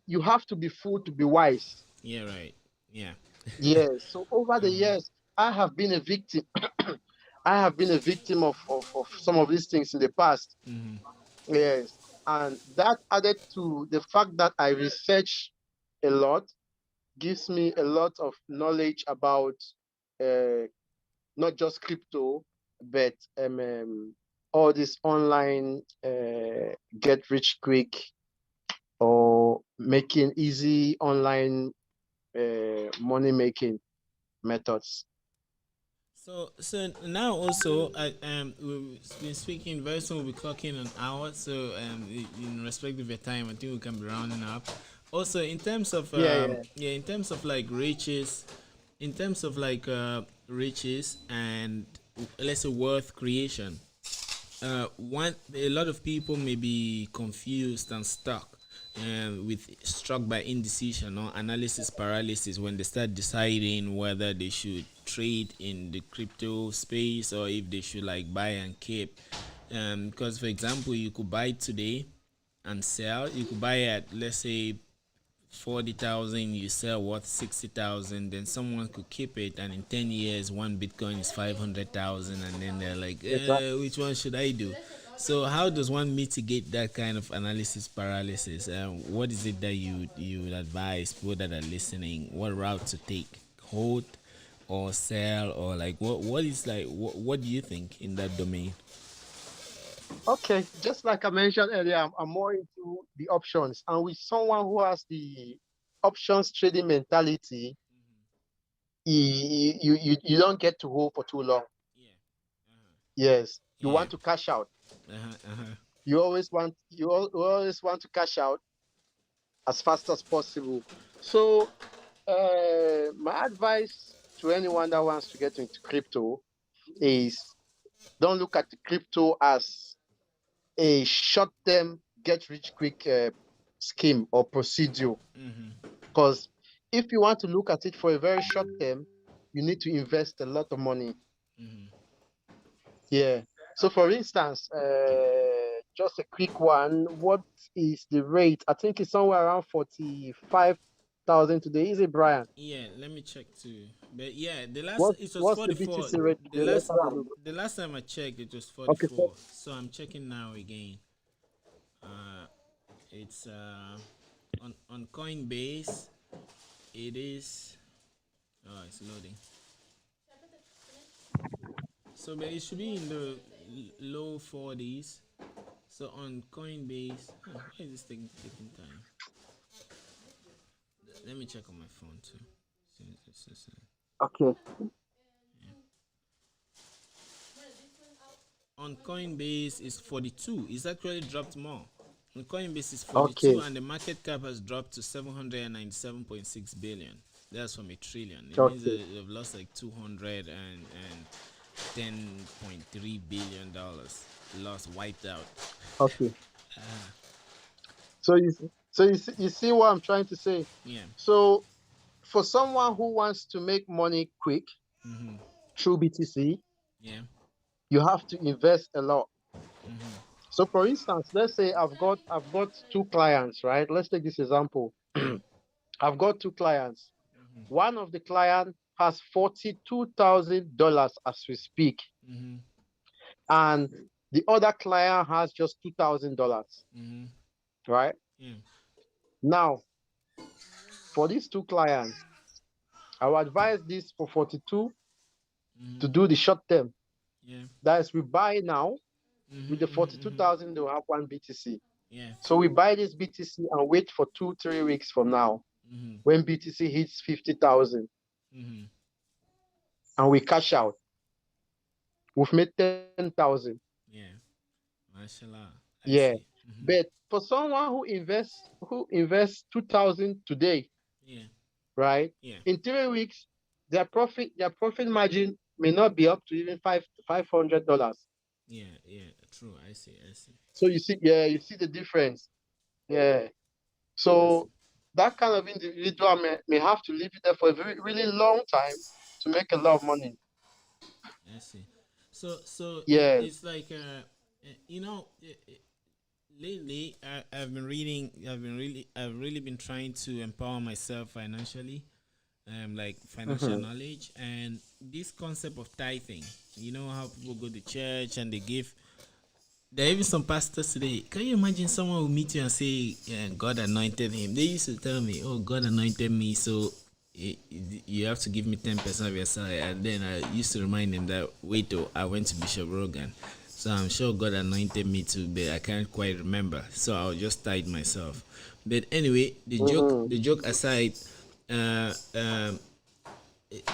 you have to be fool to be wise. Yeah, right. Yeah. Yes. So over the years, I have been a victim. I have been a victim of some of these things in the past. Yes. And that added to the fact that I research a lot gives me a lot of knowledge about uh, not just crypto, but all this online get rich quick or making easy online money making methods. So now also, we've been speaking. Very soon we'll be clocking an hour. So in respect of your time, I think we can be rounding up. Also, in terms of Yeah. in terms of like riches, in terms of like riches and let's say wealth creation, one a lot of people may be confused and stuck with struck by indecision or analysis paralysis when they start deciding whether they should trade in the crypto space or if they should like buy and keep. Because for example, you could buy today and sell. You could buy at, let's say, 40,000, you sell worth 60,000, then someone could keep it, and in 10 years, one Bitcoin is 500,000, and then they're like, Exactly. which one should I do? So, how does one mitigate that kind of analysis paralysis? What is it that you would advise people that are listening? What route to take? Hold or sell, or like what is like what do you think in that domain? Okay, just like I mentioned earlier, I'm more into the options. And with someone who has the options trading mentality, you don't get to hold for too long. Yeah. Yes, you Yeah. want to cash out. Uh-huh. You always want to cash out as fast as possible. So, my advice to anyone that wants to get into crypto is don't look at the crypto as a short-term get-rich-quick scheme or procedure. Because if you want to look at it for a very short term, you need to invest a lot of money. Yeah. So, for instance, just a quick one. What is the rate? I think it's somewhere around 45,000 today. Is it, Brian? Yeah, let me check too. But yeah, the last it was What's the 44. BTC rate The today? Let's last have a look. the last time I checked, it was Okay, 44. So I'm checking now again. Uh, it's on Coinbase. It is. Oh, it's loading. So, but it should be in the low 40s. So on Coinbase, why is this thing taking time? Let me check on my phone too. okay. on Coinbase is 42. It's actually dropped more. On Coinbase is 42, Okay, and the market cap has dropped to 797.6 billion. That's from a trillion. It means okay, that they've lost like 210.3 billion dollars. Lost, wiped out. okay. So you see what I'm trying to say. Yeah. So for someone who wants to make money quick Mm-hmm. through BTC, Yeah. you have to invest a lot. Mm-hmm. So for instance, let's say I've got two clients, right? Let's take this example. Yeah. I've got two clients. Mm-hmm. One of the client has $42,000 as we speak, Mm-hmm. and the other client has just $2,000, Mm-hmm. right? Yeah. Now, for these two clients, I will advise this for 42 Mm-hmm. to do the short term. Yeah. That is, we buy now Mm-hmm. with the Mm-hmm. Mm-hmm. 42,000, they'll have one BTC. Yeah. So we buy this BTC and wait for 2, 3 weeks from now Mm-hmm. when BTC hits 50,000 Mm-hmm. and we cash out. We've made 10,000. Yeah. Mashallah. I Yeah. see. Mm-hmm. But for someone who invests 2,000 today, Yeah. right? Yeah. In 3 weeks, their profit margin may not be up to even $500. Yeah. Yeah. True. I see. I see. So you see the difference. Yeah. I see. So that kind of individual may have to live there for a very really long time to make a lot of money. I see. So Yeah. it's like you know, lately I've been reading. I've really been trying to empower myself financially, like financial Mhm. knowledge, and this concept of tithing. You know how people go to church and they give. There are even some pastors today. Can you imagine someone will meet you and say, yeah, God anointed him? They used to tell me, oh, God anointed me, so you have to give me 10% of your salary. And then I used to remind them that, wait, oh, I went to Bishop Rogan. So I'm sure God anointed me too, but I can't quite remember. So I'll just tithe myself. But anyway, Mhm. the joke aside, uh, um,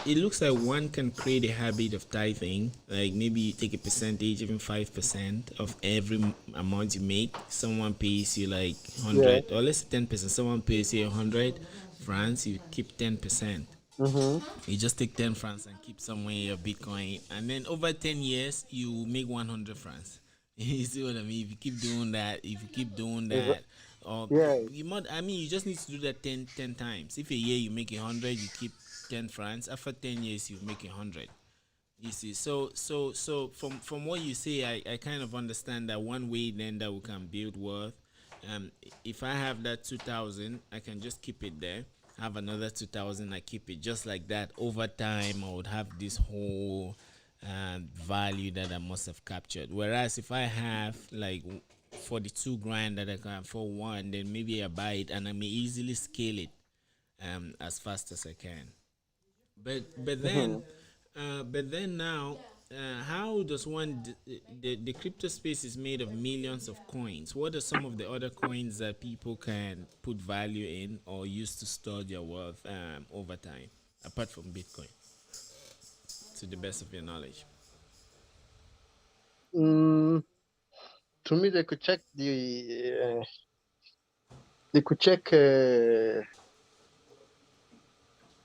it looks like one can create a habit of tithing. Like maybe you take a percentage, even 5% of every amount you make. Someone pays you like Yeah. 100, or let's say 10%. Someone pays you 100 francs, you keep 10%. Mhm. You just take 10 francs and keep somewhere your Bitcoin, and then over 10 years you make 100 francs. You see what I mean? If you keep doing that, Exa- or Yeah. you might, I mean, you just need to do that 10 times. If a year you make 100, you keep 10 francs. After 10 years, you make 100. You see, so from what you say, I kind of understand that one way then that we can build wealth. Um, if I have that 2,000, I can just keep it there. Have another 2,000, I keep it just like that. Over time, I would have this whole value that I must have captured. Whereas if I have like 42 grand that I can afford one, then maybe I buy it and I may easily scale it as fast as I can. Mhm. But then now, how does one the crypto space is made of millions of coins? What are some of the other coins that people can put value in or use to store their wealth over time, apart from Bitcoin, to the best of your knowledge? Mm, to me, they could check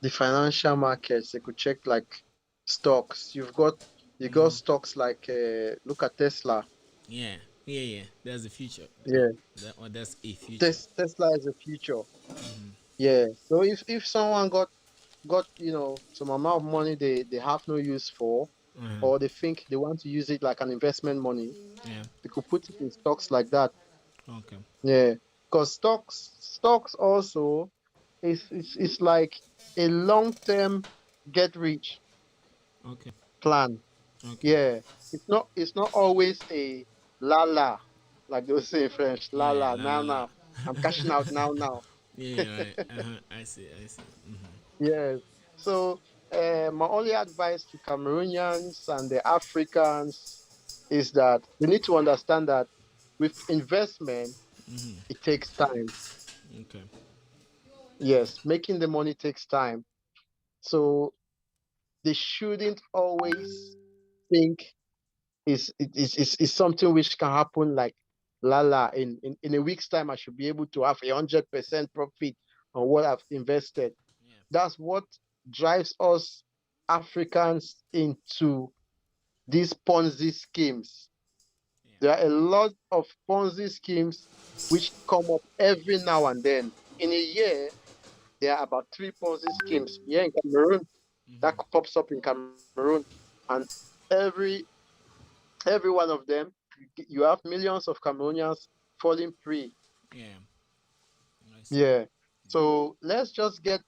the financial markets. They could check like stocks. You got Mm-hmm. stocks like look at Tesla. Yeah, yeah. That's the future. Yeah, That's a future. Tesla is the future. Yeah. So if someone got some amount of money they have no use for, Uh-huh. or they think they want to use it like an investment money, Yeah. they could put it in stocks like that. Okay. Yeah, because stocks also is like a long-term get rich Okay. plan. Okay. Yeah, it's not always a la la, like they say in French, la Yeah. la, La la now la. now. I'm cashing out now now. Yeah. Right. Uh-huh. I see. I see. Yes. So my only advice to Cameroonians and the Africans is that we need to understand that with investment, it takes time. Okay. Yes, making the money takes time. So they shouldn't always think is something which can happen like Lala in a week's time. I should be able to have 100% profit on what I've invested. Yeah. That's what drives us Africans into these Ponzi schemes. Yeah. There are a lot of Ponzi schemes which come up every now and then. In a year, there are about three Ponzi schemes here in Cameroon that Mm-hmm. pops up in Cameroon, and every every one of them, you have millions of Cameroonians falling prey. Yeah. I see. Yeah. So let's just get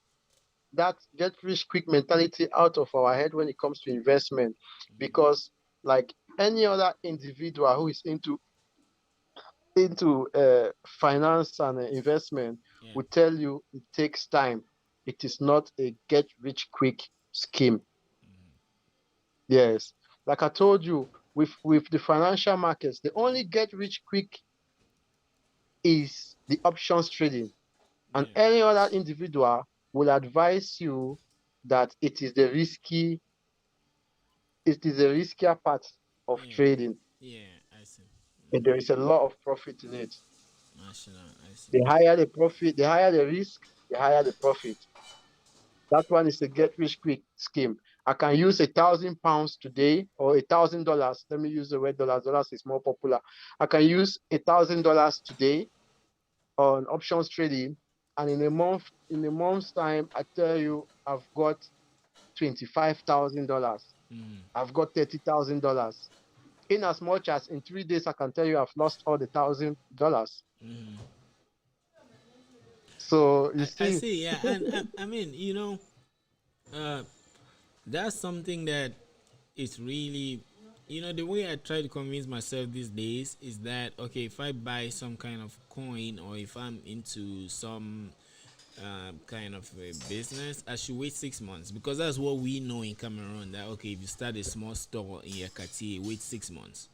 that get rich quick mentality out of our head when it comes to investment, Mm-hmm. because like any other individual who is into finance and investment Yeah. will tell you it takes time. It is not a get rich quick scheme. Yes. Like I told you, with the financial markets, the only get rich quick is the options trading. And Yeah. any other individual will advise you that it is a riskier part of Yeah. trading. Yeah. I see. And there is a lot of profit in it. Mashallah. I see. The higher the profit, the higher the risk, the higher the profit. That one is a get rich quick scheme. I can use £1,000 today or $1,000. Let me use the word dollars. Dollars is more popular. I can use $1,000 today on options trading, and in a month's time, I tell you, I've got $25,000. Mm-hmm. I've got $30,000. In as much as in 3 days, I can tell you I've lost all the $1,000. Mm-hmm. So you I see, see. Yeah. And I mean, uh, that's something that is really, the way I try to convince myself these days is that, okay, if I buy some kind of coin or if I'm into some kind of a business, I should wait 6 months, because that's what we know in Cameroon, that okay, if you start a small store in your quartier, wait 6 months.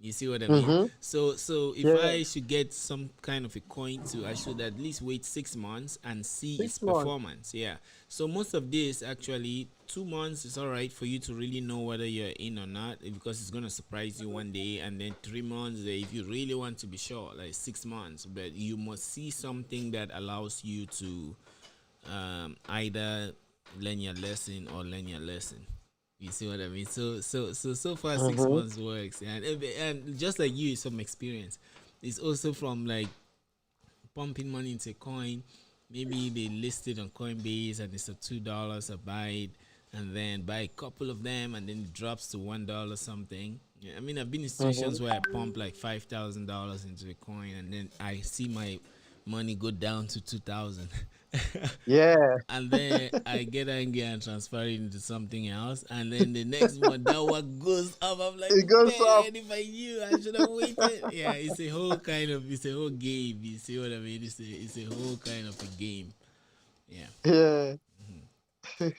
You see what I mean? mm-hmm, So if yeah, I should get some kind of a coin too, I should at least wait 6 months and see its 6 months. performance. Yeah. So most of this, actually 2 months is all right for you to really know whether you're in or not, because it's gonna surprise you one day, and then 3 months, if you really want to be sure, like 6 months. But you must see something that allows you to either learn your lesson or learn your lesson. You see what I mean? So far, six Mm-hmm, months works, and just like you, some experience. It's also from like pumping money into coin. Maybe they list it on Coinbase and it's a $2 a byte, and then buy a couple of them, and then it drops to $1 something. Yeah, I mean, I've been in mm-hmm. situations where I pump like $5,000 into a coin, and then I see my money go down to 2,000. Yeah, And then I get angry and transfer it into something else, and then the next one that one goes up. I'm like, it goes up. man, if I knew, I should have waited. Yeah, it's a whole game. You see what I mean? It's a whole kind of a game. Yeah. Yeah.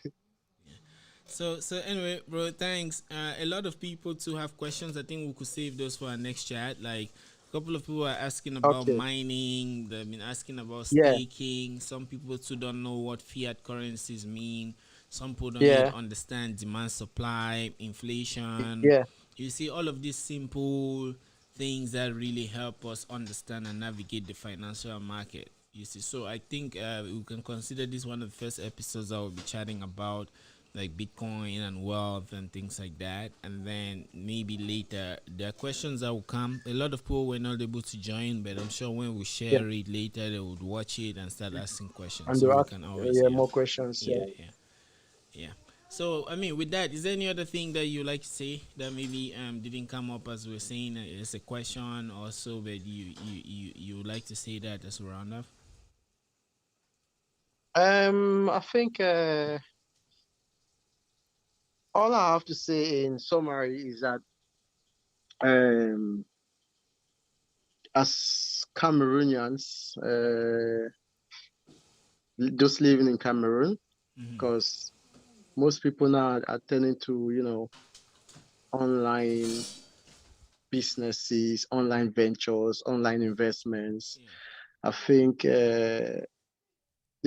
So anyway, bro, thanks. A lot of people too have questions. I think we could save those for our next chat. Like a couple of people are asking about Okay. mining. They've been asking about Yeah. staking. Some people too don't know what fiat currencies mean. Some people don't yet Yeah. understand demand, supply, inflation. Yeah. You see all of these simple things that really help us understand and navigate the financial market. You see, so I think we can consider this one of the first episodes I will be chatting about, like Bitcoin and wealth and things like that. And then maybe later there are questions that will come. A lot of people were not able to join, but I'm sure when we Yeah. share it later, they would watch it and start asking questions. And So you we ask, can always, yeah, yeah, more questions. yeah, Yeah. yeah, yeah. So I mean, with that, is there any other thing that you like to say that maybe didn't come up as we are saying? It's a question also, but you would like to say that as a round off? I think all I have to say in summary is that um, as Cameroonians, just living in Cameroon, Mm-hmm. because most people now are turning to, online businesses, online ventures, online investments. Yeah. I think they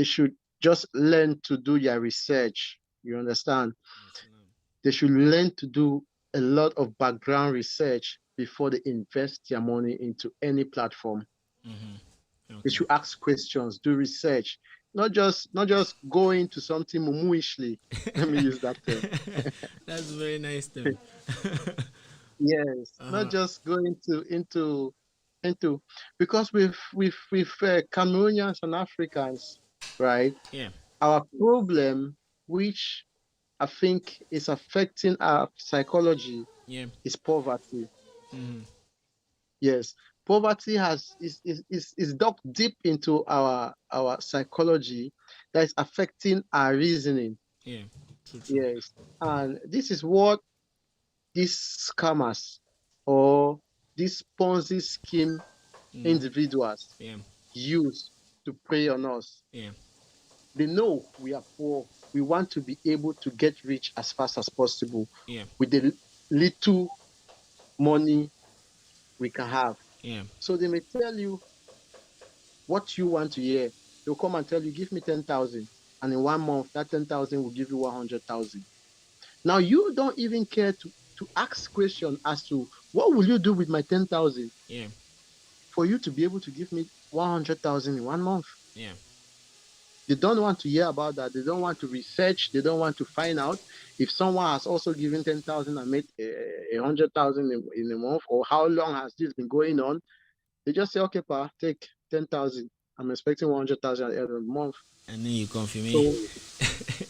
should just learn to do their research. You understand? Yes, ma'am. They should learn to do a lot of background research before they invest their money into any platform. They Okay. should ask questions, do research, not just go into something mumuishly. Let me use that term. That's very nice term. Yes, not Uh-huh. just go into because with Cameroonians and Africans, right? Yeah. Our problem, which I think is affecting our psychology, Yeah. is poverty. Mm-hmm. Yes, poverty is dug deep into our psychology that is affecting our reasoning. Yeah. True. True. Yes, and this is what these scammers or these Ponzi scheme Mm-hmm. individuals Yeah. use to prey on us. Yeah. They know we are poor. We want to be able to get rich as fast as possible Yeah. with the little money we can have. Yeah. So they may tell you what you want to hear. They'll come and tell you, give me 10,000. And in 1 month, that 10,000 will give you 100,000. Now you don't even care to ask question as to what will you do with my 10,000 Yeah. for you to be able to give me 100,000 in 1 month. Yeah. They don't want to hear about that. They don't want to research. They don't want to find out if someone has also given 10,000 and made 100,000 in a month, or how long has this been going on. They just say, okay, pa, take 10,000. I'm expecting 100,000 at the end of the month. And then you confirm me. So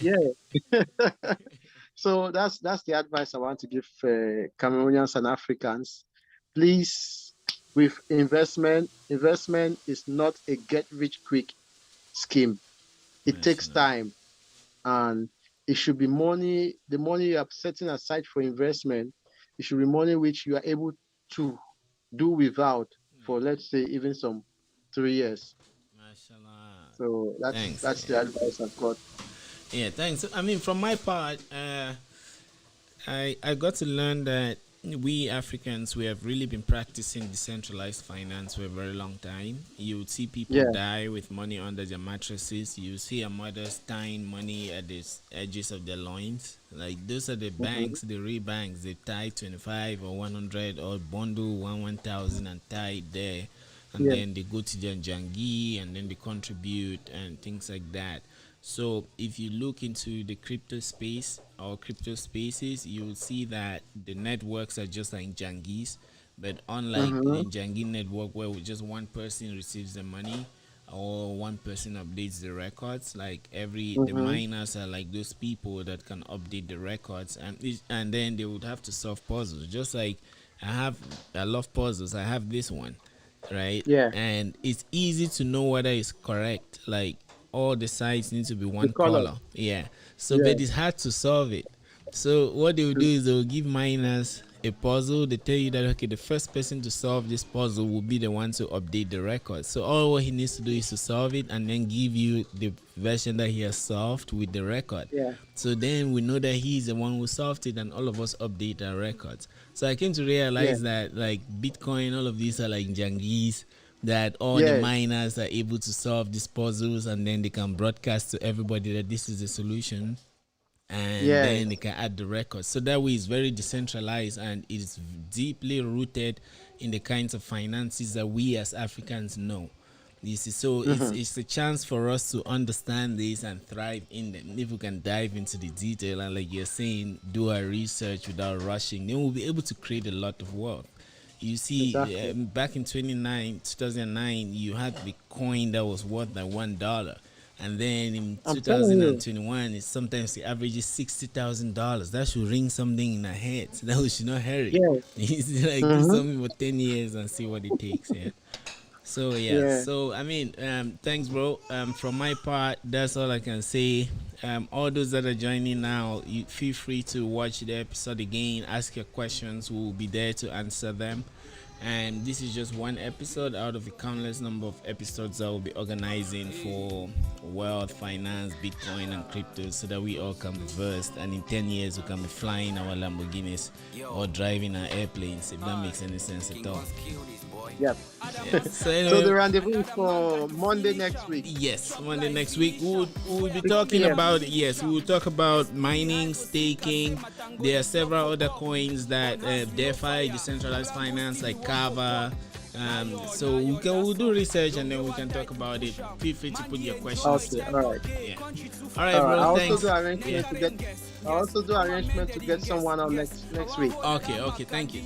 yeah. So that's the advice I want to give Cameroonians and Africans. Please, with investment is not a get rich quick scheme. It takes time, and it should be money. The money you are setting aside for investment, it should be money which you are able to do without for, let's say, even some 3 years. Mashallah. So Thanks. that's the advice I've got. Yeah, thanks. I mean, from my part, I got to learn that we Africans, we have really been practicing decentralized finance for a very long time. You would see people Yeah. die with money under their mattresses. You see a mothers tying money at the edges of their loins. Like those are the banks, the real banks. They tie 25 or 100 or bundle 1,000 and tie it there, and Yeah. then they go to their jangi and then they contribute and things like that. So if you look into the crypto space or crypto spaces, you will see that the networks are just like Jangis, but unlike the Mm-hmm. Jangi network where just one person receives the money or one person updates the records, like the Mm-hmm. miners are like those people that can update the records, and then they would have to solve puzzles. Just like I love puzzles. I have this one, right? Yeah. And it's easy to know whether it's correct. Like all the sides need to be The one color. color. Yeah. So, Yeah. but it's hard to solve it. So what they will do is they will give miners a puzzle. They tell you that okay, the first person to solve this puzzle will be the one to update the record. So all what he needs to do is to solve it and then give you the version that he has solved with the record. Yeah. So then we know that he's the one who solved it, and all of us update our records. So I came to Yeah. realize that like Bitcoin, all of these are like Jangis, that all the Yes. miners are able to solve these puzzles, and then they can broadcast to everybody that this is the solution, and then they Yes. can add the records. So that way it's very decentralized, and it's deeply rooted in the kinds of finances that we as Africans know. You see, so Mm-hmm. it's a chance for us to understand this and thrive in them. If we can dive into the detail and, like you're saying, do our research without rushing, then we'll be able to create a lot of wealth. You see, Exactly. back in 2009, you had the coin that was worth like $1, and then in I'm telling you. 2021, it's sometimes the average is $60,000. That should ring something in our heads. That we should not hurry. Yeah. It's like do Mm-hmm. something for 10 years and see what it takes. Yeah. So yeah, Yeah. so I mean, thanks, bro. From my part, that's all I can say. All those that are joining now, you feel free to watch the episode again. Ask your questions. We'll be there to answer them. And this is just one episode out of a countless number of episodes that we'll be organizing for wealth, finance, Bitcoin, and crypto, so that we all can be versed. And in 10 years, we can be flying our Lamborghinis or driving our airplanes, if that makes any sense at all. Yep. Yeah. So So anyway, the rendezvous is for Monday next week. yes, Monday next week we will be 6 talking p.m. about, yes, we will talk about mining, staking. There are several other coins that DeFi, decentralized finance, like Kava. So we'll do research and then we can talk about it. Feel free to put your questions Okay, too. all right. Yeah. All right, bro. I also Thanks. do Yeah. arrangement to get. I also do arrangement to get someone on next week. Okay. Okay. Thank you.